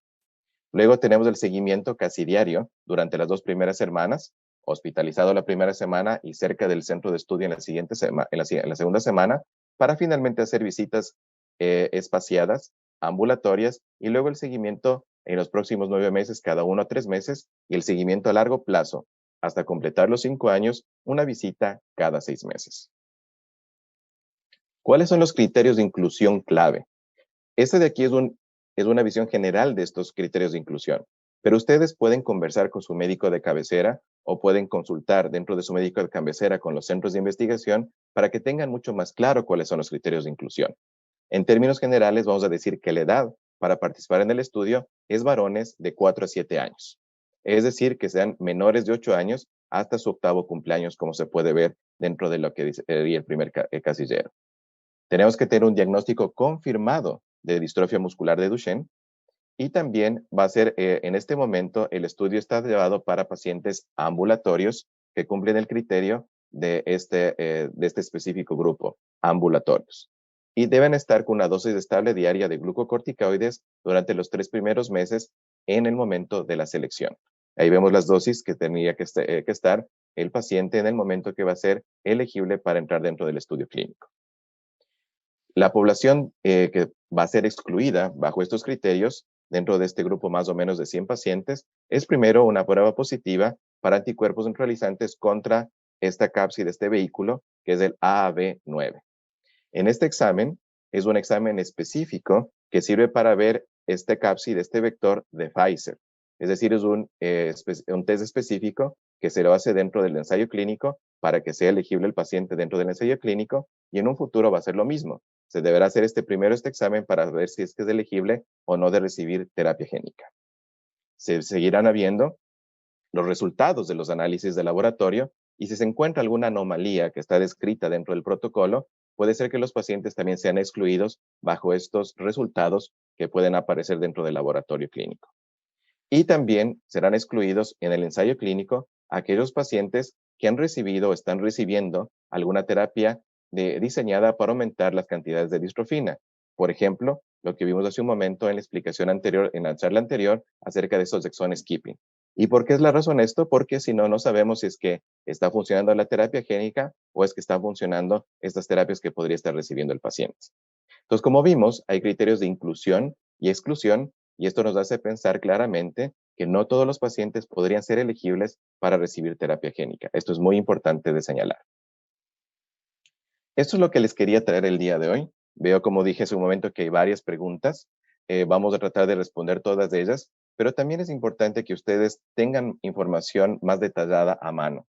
[SPEAKER 3] Luego tenemos el seguimiento casi diario durante las 2 primeras semanas, hospitalizado la primera semana y cerca del centro de estudio en la segunda semana, para finalmente hacer visitas espaciadas, ambulatorias, y luego el seguimiento en los próximos 9 meses, cada 1 a 3 meses, y el seguimiento a largo plazo, hasta completar los 5 años, una visita cada 6 meses. ¿Cuáles son los criterios de inclusión clave? Este de aquí es una visión general de estos criterios de inclusión, pero ustedes pueden conversar con su médico de cabecera o pueden consultar dentro de su médico de cabecera con los centros de investigación para que tengan mucho más claro cuáles son los criterios de inclusión. En términos generales, vamos a decir que la edad para participar en el estudio es varones de 4 a 7 años. Es decir, que sean menores de 8 años hasta su octavo cumpleaños, como se puede ver dentro de lo que sería el primer casillero. Tenemos que tener un diagnóstico confirmado de distrofia muscular de Duchenne y también va a ser, en este momento, el estudio está llevado para pacientes ambulatorios que cumplen el criterio de este específico grupo, ambulatorios. Y deben estar con una dosis estable diaria de glucocorticoides durante los 3 primeros meses en el momento de la selección. Ahí vemos las dosis que tenía que estar el paciente en el momento que va a ser elegible para entrar dentro del estudio clínico. La población que va a ser excluida bajo estos criterios, dentro de este grupo más o menos de 100 pacientes, es primero una prueba positiva para anticuerpos neutralizantes contra esta cápside, este vehículo, que es el AAV9. En este examen, es un examen específico que sirve para ver este cápside, este vector de Pfizer. Es decir, es un test específico que se lo hace dentro del ensayo clínico para que sea elegible el paciente dentro del ensayo clínico y en un futuro va a ser lo mismo. Se deberá hacer este examen para ver si es que es elegible o no de recibir terapia génica. Se seguirán habiendo los resultados de los análisis de laboratorio y si se encuentra alguna anomalía que está descrita dentro del protocolo, puede ser que los pacientes también sean excluidos bajo estos resultados que pueden aparecer dentro del laboratorio clínico. Y también serán excluidos en el ensayo clínico aquellos pacientes que han recibido o están recibiendo alguna terapia diseñada para aumentar las cantidades de distrofina. Por ejemplo, lo que vimos hace un momento en la explicación anterior, en la charla anterior, acerca de esos exon skipping. ¿Y por qué es la razón esto? Porque si no, no sabemos si es que está funcionando la terapia génica o es que están funcionando estas terapias que podría estar recibiendo el paciente. Entonces, como vimos, hay criterios de inclusión y exclusión y esto nos hace pensar claramente que no todos los pacientes podrían ser elegibles para recibir terapia génica. Esto es muy importante de señalar. Esto es lo que les quería traer el día de hoy. Veo, como dije hace un momento, que hay varias preguntas. Vamos a tratar de responder todas ellas, pero también es importante que ustedes tengan información más detallada a mano.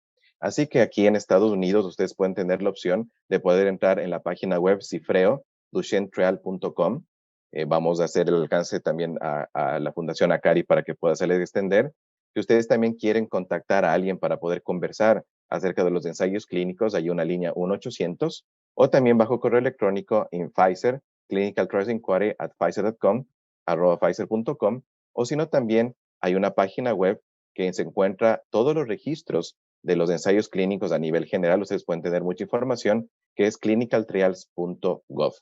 [SPEAKER 3] Así que aquí en Estados Unidos ustedes pueden tener la opción de poder entrar en la página web cifreo.duchennetrial.com. Vamos a hacer el alcance también a la Fundación Akari para que pueda hacerles extender. Si ustedes también quieren contactar a alguien para poder conversar acerca de los ensayos clínicos, hay una línea 1-800 o también bajo correo electrónico en Pfizer, clinicaltrialsinquiry@pfizer.com, @pfizer.com, o si no también hay una página web que se encuentra todos los registros de los ensayos clínicos a nivel general. Ustedes pueden tener mucha información, que es clinicaltrials.gov.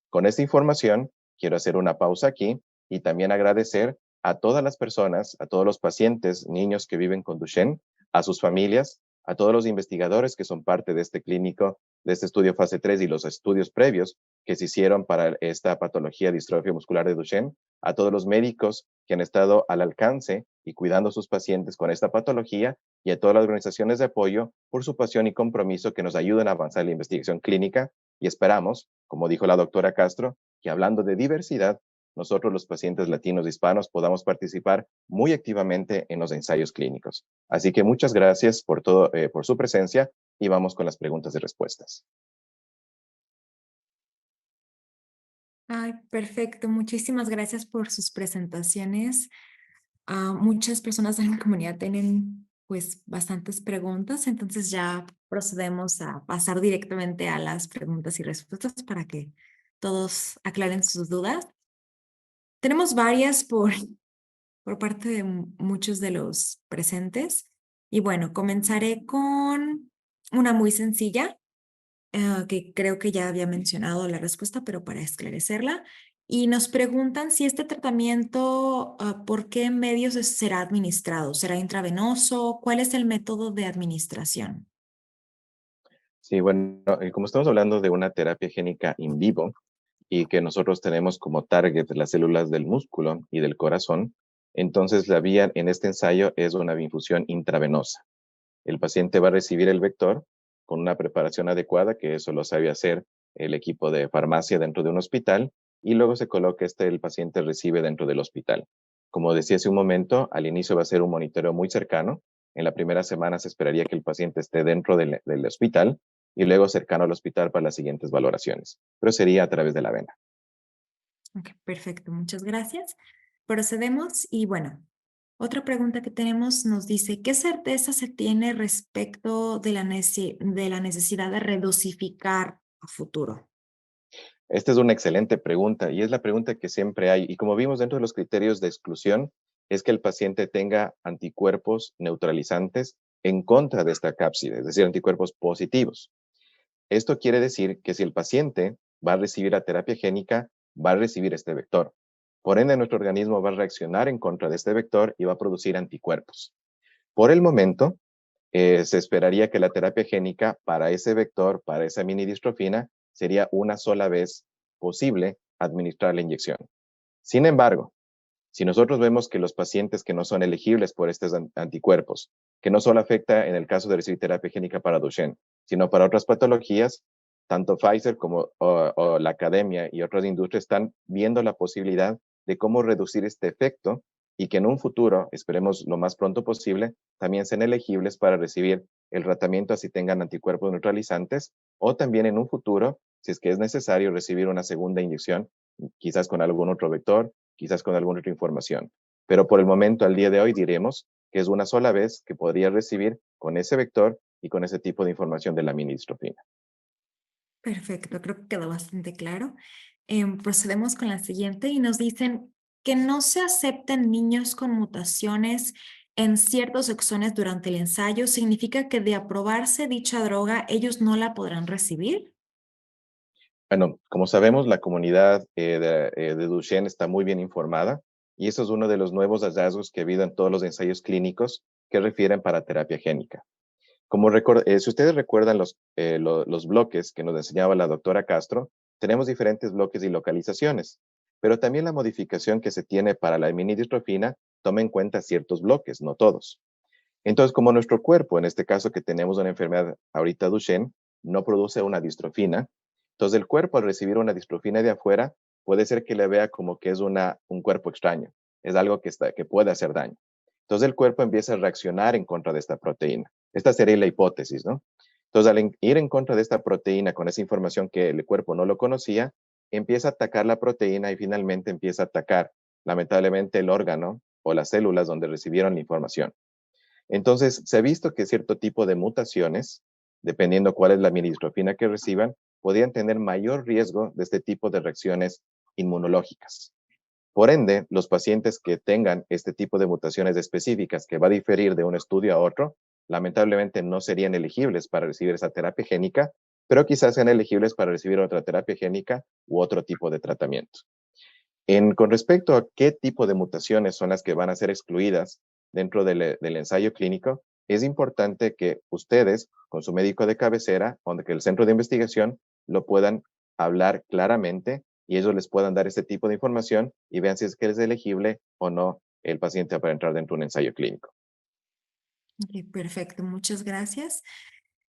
[SPEAKER 3] Con esta información, quiero hacer una pausa aquí y también agradecer a todas las personas, a todos los pacientes, niños que viven con Duchenne, a sus familias, a todos los investigadores que son parte de este clínico, de este estudio fase 3 y los estudios previos que se hicieron para esta patología de distrofia muscular de Duchenne, a todos los médicos que han estado al alcance y cuidando a sus pacientes con esta patología y a todas las organizaciones de apoyo por su pasión y compromiso que nos ayudan a avanzar en la investigación clínica y esperamos, como dijo la doctora Castro, que hablando de diversidad, nosotros los pacientes latinos hispanos podamos participar muy activamente en los ensayos clínicos. Así que muchas gracias por todo, por su presencia y vamos con las preguntas y respuestas.
[SPEAKER 1] Ay, perfecto. Muchísimas gracias por sus presentaciones. Muchas personas de la comunidad tienen pues bastantes preguntas, entonces ya procedemos a pasar directamente a las preguntas y respuestas para que todos aclaren sus dudas. Tenemos varias por parte de muchos de los presentes y bueno, comenzaré con una muy sencilla que creo que ya había mencionado la respuesta, pero para esclarecerla. Y nos preguntan si este tratamiento, ¿por qué medios será administrado? ¿Será intravenoso? ¿Cuál es el método de administración?
[SPEAKER 3] Sí, bueno, como estamos hablando de una terapia génica in vivo y que nosotros tenemos como target las células del músculo y del corazón, entonces la vía en este ensayo es una infusión intravenosa. El paciente va a recibir el vector con una preparación adecuada, que eso lo sabe hacer el equipo de farmacia dentro de un hospital, y luego se coloca el paciente recibe dentro del hospital. Como decía hace un momento, al inicio va a ser un monitoreo muy cercano, En la primera semana se esperaría que el paciente esté dentro del hospital y luego cercano al hospital para las siguientes valoraciones, pero sería a través de la vena.
[SPEAKER 1] Ok, perfecto, muchas gracias. Procedemos y bueno, otra pregunta que tenemos nos dice, ¿qué certeza se tiene respecto de de la necesidad de redosificar a futuro?
[SPEAKER 3] Esta es una excelente pregunta y es la pregunta que siempre hay. Y como vimos dentro de los criterios de exclusión, es que el paciente tenga anticuerpos neutralizantes en contra de esta cápside, es decir, anticuerpos positivos. Esto quiere decir que si el paciente va a recibir la terapia génica, va a recibir este vector. Por ende, nuestro organismo va a reaccionar en contra de este vector y va a producir anticuerpos. Por el momento, se esperaría que la terapia génica para ese vector, para esa minidistrofina, sería una sola vez posible administrar la inyección. Sin embargo, si nosotros vemos que los pacientes que no son elegibles por estos anticuerpos, que no solo afecta en el caso de recibir terapia génica para Duchenne, sino para otras patologías, tanto Pfizer como o la academia y otras industrias están viendo la posibilidad de cómo reducir este efecto y que en un futuro, esperemos lo más pronto posible, también sean elegibles para recibir el tratamiento así tengan anticuerpos neutralizantes o también en un futuro, si es que es necesario, recibir una segunda inyección, quizás con algún otro vector, quizás con alguna otra información. Pero por el momento, al día de hoy, diremos que es una sola vez que podría recibir con ese vector y con ese tipo de información de la minidistrofina.
[SPEAKER 1] Perfecto, creo que quedó bastante claro. Procedemos con la siguiente y nos dicen que no se acepten niños con mutaciones en ciertos exones durante el ensayo. ¿Significa que de aprobarse dicha droga, ellos no la podrán recibir?
[SPEAKER 3] Bueno, como sabemos, la comunidad de Duchenne está muy bien informada y eso es uno de los nuevos hallazgos que ha habido en todos los ensayos clínicos que refieren para terapia génica. Si ustedes recuerdan los bloques que nos enseñaba la doctora Castro, tenemos diferentes bloques y localizaciones, pero también la modificación que se tiene para la minidistrofina toma en cuenta ciertos bloques, no todos. Entonces, como nuestro cuerpo, en este caso que tenemos una enfermedad ahorita Duchenne, no produce una distrofina, entonces el cuerpo al recibir una distrofina de afuera puede ser que le vea como que es un cuerpo extraño, es algo que puede hacer daño. Entonces el cuerpo empieza a reaccionar en contra de esta proteína. Esta sería la hipótesis, ¿no? Entonces al ir en contra de esta proteína con esa información que el cuerpo no lo conocía, empieza a atacar la proteína y finalmente empieza a atacar, lamentablemente, el órgano o las células donde recibieron la información. Entonces, se ha visto que cierto tipo de mutaciones, dependiendo cuál es la minidistrofina que reciban, podrían tener mayor riesgo de este tipo de reacciones inmunológicas. Por ende, los pacientes que tengan este tipo de mutaciones específicas que va a diferir de un estudio a otro, lamentablemente no serían elegibles para recibir esa terapia génica, pero quizás sean elegibles para recibir otra terapia génica u otro tipo de tratamiento. Con respecto a qué tipo de mutaciones son las que van a ser excluidas dentro del ensayo clínico, es importante que ustedes, con su médico de cabecera o que el centro de investigación, lo puedan hablar claramente y ellos les puedan dar este tipo de información y vean si es que es elegible o no el paciente para entrar dentro de un ensayo clínico.
[SPEAKER 1] Ok, perfecto, muchas gracias.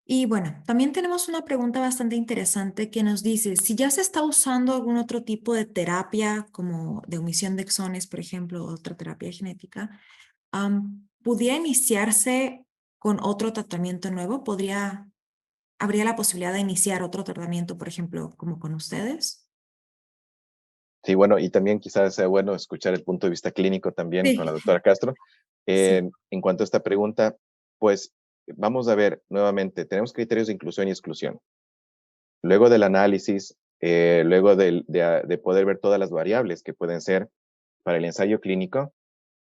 [SPEAKER 1] Y bueno, también tenemos una pregunta bastante interesante que nos dice, si ya se está usando algún otro tipo de terapia, como de omisión de exones, por ejemplo, otra terapia genética, ¿pudiera iniciarse con otro tratamiento nuevo? ¿Habría la posibilidad de iniciar otro tratamiento, por ejemplo, como con ustedes?
[SPEAKER 3] Sí, bueno, y también quizás sea bueno escuchar el punto de vista clínico también con
[SPEAKER 1] Sí,
[SPEAKER 3] la doctora Castro.
[SPEAKER 1] sí.
[SPEAKER 3] En cuanto a esta pregunta, pues vamos a ver nuevamente, tenemos criterios de inclusión y exclusión. Luego del análisis, luego de poder ver todas las variables que pueden ser para el ensayo clínico,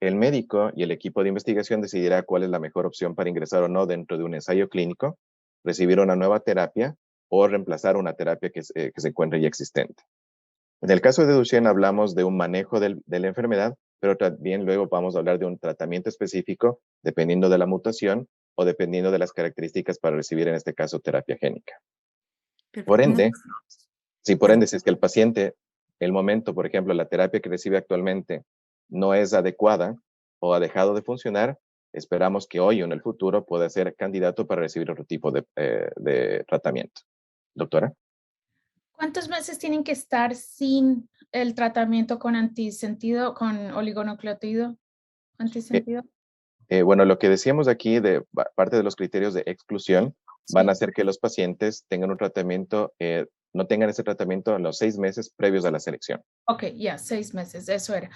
[SPEAKER 3] el médico y el equipo de investigación decidirá cuál es la mejor opción para ingresar o no dentro de un ensayo clínico, recibir una nueva terapia o reemplazar una terapia que se encuentre ya existente. En el caso de Duchenne hablamos de un manejo de la enfermedad, pero también luego vamos a hablar de un tratamiento específico dependiendo de la mutación o dependiendo de las características para recibir en este caso terapia génica. Por
[SPEAKER 1] Perfecto.
[SPEAKER 3] ende,
[SPEAKER 1] Perdón.
[SPEAKER 3] si es que el paciente, el momento, por ejemplo, la terapia que recibe actualmente no es adecuada o ha dejado de funcionar, esperamos que hoy o en el futuro pueda ser candidato para recibir otro tipo de tratamiento. Doctora.
[SPEAKER 2] ¿Cuántos meses tienen que estar sin el tratamiento con antisentido, con oligonucleotido
[SPEAKER 3] Eh,
[SPEAKER 2] antisentido?
[SPEAKER 3] Bueno, lo que decíamos aquí de parte de los criterios de exclusión van a
[SPEAKER 2] Sí.
[SPEAKER 3] hacer que los pacientes tengan un tratamiento, no tengan ese tratamiento en los 6 meses previos a la selección.
[SPEAKER 2] Ok, ya, 6 meses, eso era.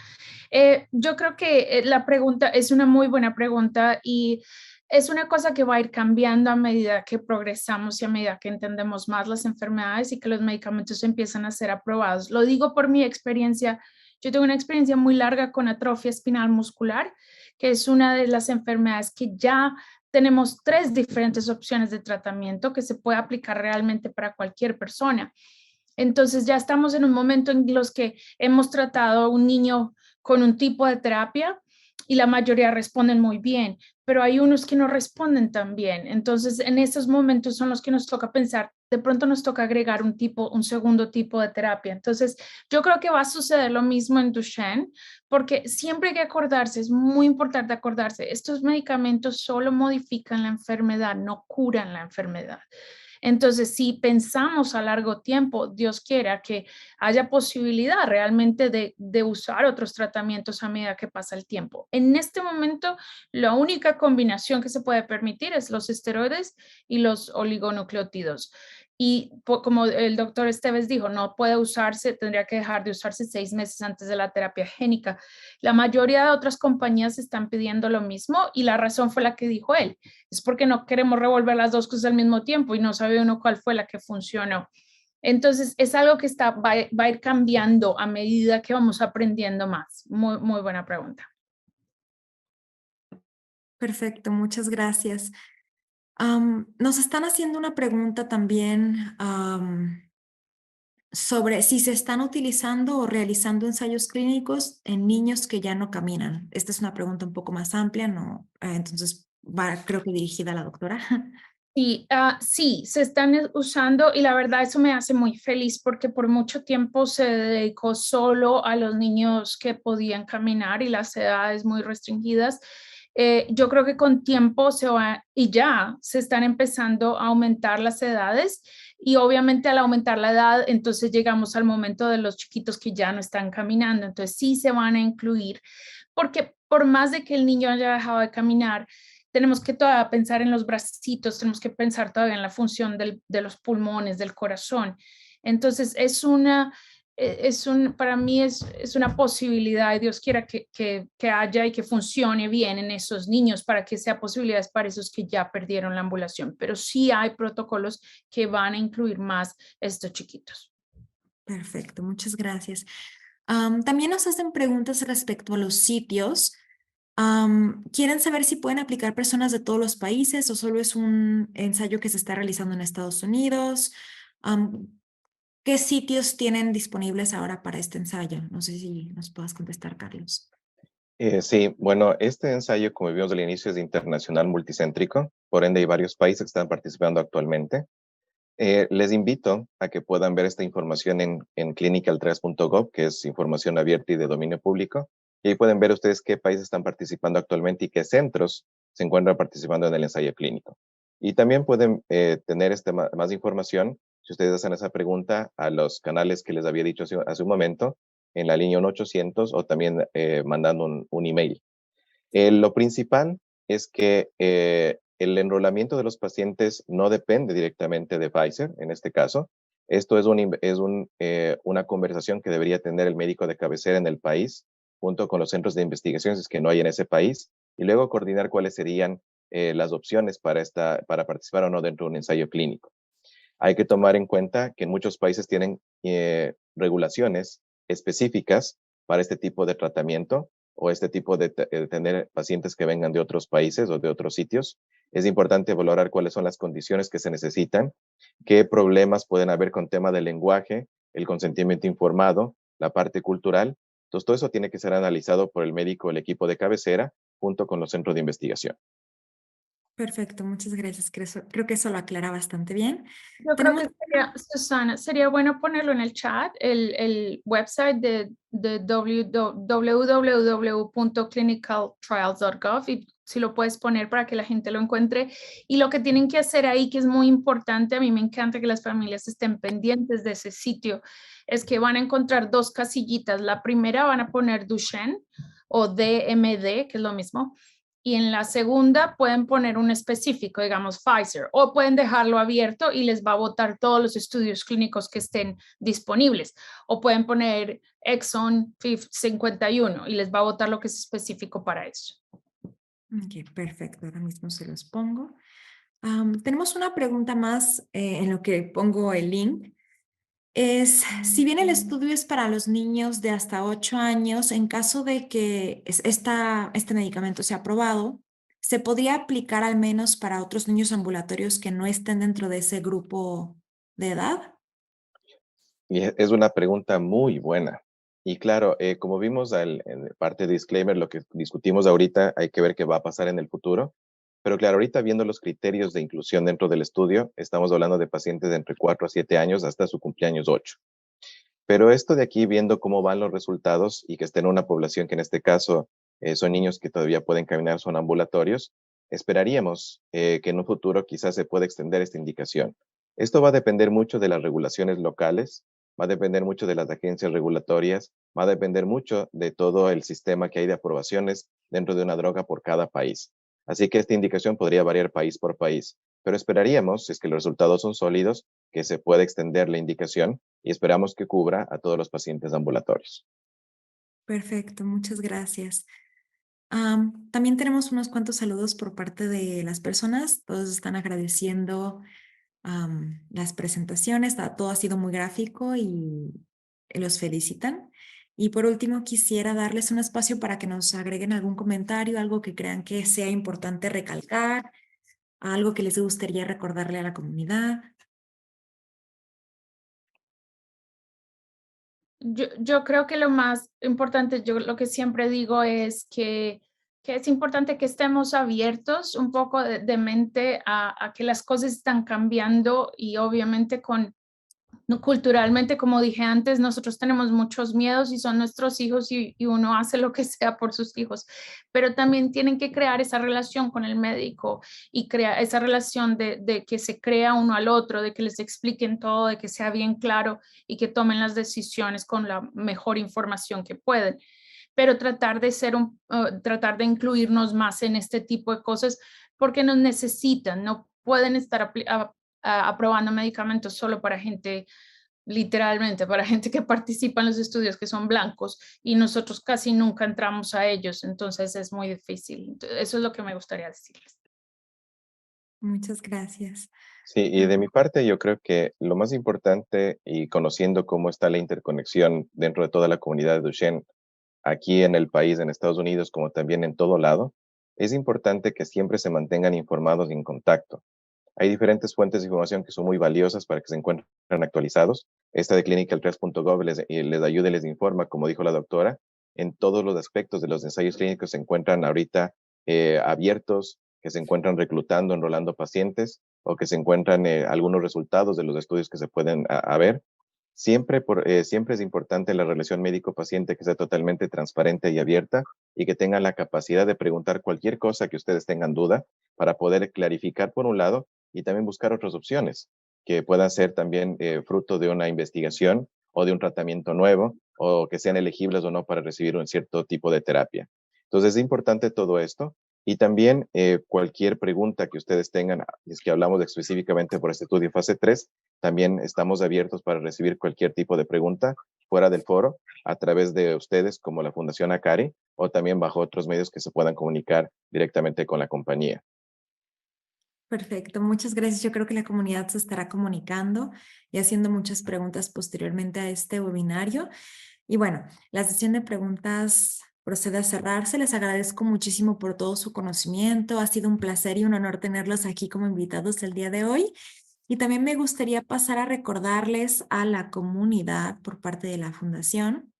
[SPEAKER 2] Yo creo que la pregunta es una muy buena pregunta y es una cosa que va a ir cambiando a medida que progresamos y a medida que entendemos más las enfermedades y que los medicamentos empiezan a ser aprobados. Lo digo por mi experiencia. Yo tengo una experiencia muy larga con atrofia espinal muscular, que es una de las enfermedades que ya tenemos 3 diferentes opciones de tratamiento que se puede aplicar realmente para cualquier persona. Entonces ya estamos en un momento en los que hemos tratado a un niño con un tipo de terapia y la mayoría responden muy bien, pero hay unos que no responden tan bien. Entonces en estos momentos son los que nos toca pensar, de pronto nos toca agregar un segundo tipo de terapia. Entonces yo creo que va a suceder lo mismo en Duchenne, porque siempre hay que acordarse, es muy importante acordarse, estos medicamentos solo modifican la enfermedad, no curan la enfermedad. Entonces, si pensamos a largo tiempo, Dios quiera que haya posibilidad realmente de usar otros tratamientos a medida que pasa el tiempo. En este momento, la única combinación que se puede permitir es los esteroides y los oligonucleótidos. Y como el doctor Esteves dijo, no puede usarse, tendría que dejar de usarse 6 meses antes de la terapia génica. La mayoría de otras compañías están pidiendo lo mismo y la razón fue la que dijo él, es porque no queremos revolver las dos cosas al mismo tiempo y no sabe uno cuál fue la que funcionó. Entonces, es algo que va a ir cambiando a medida que vamos aprendiendo más. Muy, muy buena pregunta.
[SPEAKER 1] Perfecto, muchas gracias. Nos están haciendo una pregunta también sobre si se están utilizando o realizando ensayos clínicos en niños que ya no caminan. Esta es una pregunta un poco más amplia, ¿no? Entonces va, creo que dirigida a la doctora.
[SPEAKER 2] Y sí, se están usando y la verdad eso me hace muy feliz porque por mucho tiempo se dedicó solo a los niños que podían caminar y las edades muy restringidas. Yo creo que con tiempo se va y ya se están empezando a aumentar las edades y obviamente al aumentar la edad, entonces llegamos al momento de los chiquitos que ya no están caminando, entonces sí se van a incluir porque por más de que el niño haya dejado de caminar, tenemos que todavía pensar en los bracitos, tenemos que pensar todavía en la función de los pulmones, del corazón. Entonces, para mí es una posibilidad y Dios quiera que haya y que funcione bien en esos niños para que sea posibilidades para esos que ya perdieron la ambulación. Pero sí hay protocolos que van a incluir más estos chiquitos.
[SPEAKER 1] Perfecto, muchas gracias. También nos hacen preguntas respecto a los sitios. ¿Quieren saber si pueden aplicar personas de todos los países o solo es un ensayo que se está realizando en Estados Unidos? ¿Qué sitios tienen disponibles ahora para este ensayo? No sé si nos puedas contestar, Carlos.
[SPEAKER 3] Sí, bueno, este ensayo, como vimos al inicio, es internacional multicéntrico, por ende hay varios países que están participando actualmente. Les invito a que puedan ver esta información en clinicaltrials.gov, que es información abierta y de dominio público, y ahí pueden ver ustedes qué países están participando actualmente y qué centros se encuentran participando en el ensayo clínico. Y también pueden tener más información si ustedes hacen esa pregunta a los canales que les había dicho hace un momento, en la línea 1-800 o también mandando un email. Lo principal es que el enrolamiento de los pacientes no depende directamente de Pfizer, en este caso. Esto es una conversación que debería tener el médico de cabecera en el país, junto con los centros de investigaciones que no hay en ese país, y luego coordinar cuáles serían las opciones para participar o no dentro de un ensayo clínico. Hay que tomar en cuenta que muchos países tienen regulaciones específicas para este tipo de tratamiento o este tipo de tener pacientes que vengan de otros países o de otros sitios. Es importante valorar cuáles son las condiciones que se necesitan, qué problemas pueden haber con tema del lenguaje, el consentimiento informado, la parte cultural. Entonces, todo eso tiene que ser analizado por el médico, el equipo de cabecera, junto con los centros de investigación.
[SPEAKER 1] Perfecto, muchas gracias. Creo que eso lo aclara bastante bien.
[SPEAKER 2] Yo creo
[SPEAKER 1] Tenemos,
[SPEAKER 2] que sería, Susana, sería bueno ponerlo en el chat, el website de www.clinicaltrials.gov y si lo puedes poner para que la gente lo encuentre. Y lo que tienen que hacer ahí, que es muy importante, a mí me encanta que las familias estén pendientes de ese sitio, es que van a encontrar 2 casillitas. La primera van a poner Duchenne o DMD, que es lo mismo. y en la segunda pueden poner un específico, digamos Pfizer, o pueden dejarlo abierto y les va a botar todos los estudios clínicos que estén disponibles, o pueden poner Exon 51 y les va a botar lo que es específico para eso.
[SPEAKER 1] Ok, perfecto. Ahora mismo se los pongo. Tenemos una pregunta más en lo que pongo el link. Si bien el estudio es para los niños de hasta 8 años, en caso de que este medicamento sea aprobado, ¿se podría aplicar al menos para otros niños ambulatorios que no estén dentro de ese grupo de edad?
[SPEAKER 3] Y es una pregunta muy buena. Y claro, como vimos en parte de disclaimer, lo que discutimos ahorita, hay que ver qué va a pasar en el futuro. Pero claro, ahorita viendo los criterios de inclusión dentro del estudio, estamos hablando de pacientes de entre 4 a 7 años hasta su cumpleaños 8. Pero esto de aquí, viendo cómo van los resultados y que estén en una población que en este caso son niños que todavía pueden caminar, son ambulatorios, esperaríamos que en un futuro quizás se pueda extender esta indicación. Esto va a depender mucho de las regulaciones locales, va a depender mucho de las agencias regulatorias, va a depender mucho de todo el sistema que hay de aprobaciones dentro de una droga por cada país. Así que esta indicación podría variar país por país, pero esperaríamos, si es que los resultados son sólidos, que se pueda extender la indicación y esperamos que cubra a todos los pacientes ambulatorios.
[SPEAKER 1] Perfecto, muchas gracias. También tenemos unos cuantos saludos por parte de las personas. Todos están agradeciendo las presentaciones. Todo ha sido muy gráfico y los felicitan. Y por último, quisiera darles un espacio para que nos agreguen algún comentario, algo que crean que sea importante recalcar, algo que les gustaría recordarle a la comunidad.
[SPEAKER 2] Yo creo que lo más importante, yo lo que siempre digo es que es importante que estemos abiertos un poco de mente a que las cosas están cambiando y obviamente culturalmente, como dije antes, nosotros tenemos muchos miedos y son nuestros hijos y uno hace lo que sea por sus hijos, pero también tienen que crear esa relación con el médico y crear esa relación de que se crea uno al otro, de que les expliquen todo, de que sea bien claro y que tomen las decisiones con la mejor información que pueden. Pero tratar de tratar de incluirnos más en este tipo de cosas porque nos necesitan, no pueden estar aprobando medicamentos solo para gente, literalmente, para gente que participa en los estudios que son blancos y nosotros casi nunca entramos a ellos, entonces es muy difícil. Entonces, eso es lo que me gustaría decirles.
[SPEAKER 1] Muchas gracias.
[SPEAKER 3] Sí, y de mi parte yo creo que lo más importante y conociendo cómo está la interconexión dentro de toda la comunidad de Duchenne, aquí en el país, en Estados Unidos, como también en todo lado, es importante que siempre se mantengan informados y en contacto. Hay diferentes fuentes de información que son muy valiosas para que se encuentren actualizados. Esta de clinicaltrials.gov les ayuda y les informa, como dijo la doctora, en todos los aspectos de los ensayos clínicos se encuentran ahorita abiertos, que se encuentran reclutando, enrolando pacientes o que se encuentran algunos resultados de los estudios que se pueden ver. Siempre es importante la relación médico-paciente que sea totalmente transparente y abierta y que tengan la capacidad de preguntar cualquier cosa que ustedes tengan duda para poder clarificar por un lado y también buscar otras opciones que puedan ser también fruto de una investigación o de un tratamiento nuevo o que sean elegibles o no para recibir un cierto tipo de terapia. Entonces es importante todo esto y también cualquier pregunta que ustedes tengan, es que hablamos específicamente por este estudio fase 3, también estamos abiertos para recibir cualquier tipo de pregunta fuera del foro a través de ustedes como la Fundación Acari o también bajo otros medios que se puedan comunicar directamente con la compañía.
[SPEAKER 1] Perfecto, muchas gracias. Yo creo que la comunidad se estará comunicando y haciendo muchas preguntas posteriormente a este webinario. Y bueno, la sesión de preguntas procede a cerrarse. Les agradezco muchísimo por todo su conocimiento. Ha sido un placer y un honor tenerlos aquí como invitados el día de hoy. Y también me gustaría pasar a recordarles a la comunidad por parte de la Fundación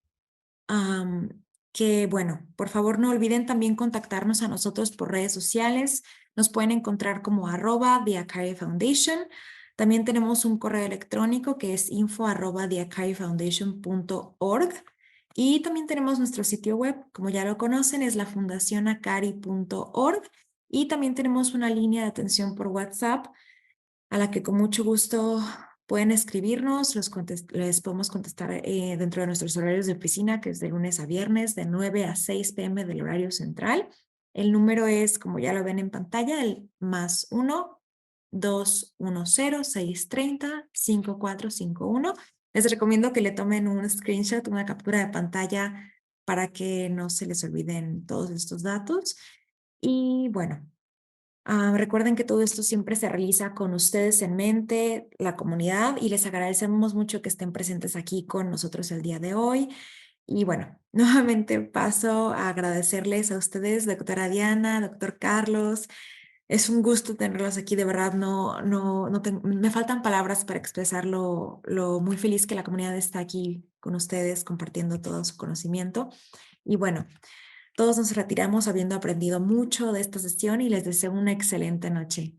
[SPEAKER 1] que, bueno, por favor no olviden también contactarnos a nosotros por redes sociales. Nos pueden encontrar como @TheAcariFoundation. También tenemos un correo electrónico que es info@theacarifoundation.org. Y también tenemos nuestro sitio web, como ya lo conocen, es lafundacionacari.org. Y también tenemos una línea de atención por WhatsApp a la que con mucho gusto pueden escribirnos, les podemos contestar dentro de nuestros horarios de oficina, que es de lunes a viernes, de 9 a 6 p.m. del horario central. El número es, como ya lo ven en pantalla, el +1-210-630-5451. Les recomiendo que le tomen un screenshot, una captura de pantalla para que no se les olviden todos estos datos. Y bueno, recuerden que todo esto siempre se realiza con ustedes en mente, la comunidad, y les agradecemos mucho que estén presentes aquí con nosotros el día de hoy. Y bueno, nuevamente paso a agradecerles a ustedes, doctora Diana, doctor Carlos. Es un gusto tenerlos aquí, de verdad, me faltan palabras para expresar lo muy feliz que la comunidad está aquí con ustedes compartiendo todo su conocimiento. Y bueno, todos nos retiramos habiendo aprendido mucho de esta sesión y les deseo una excelente noche.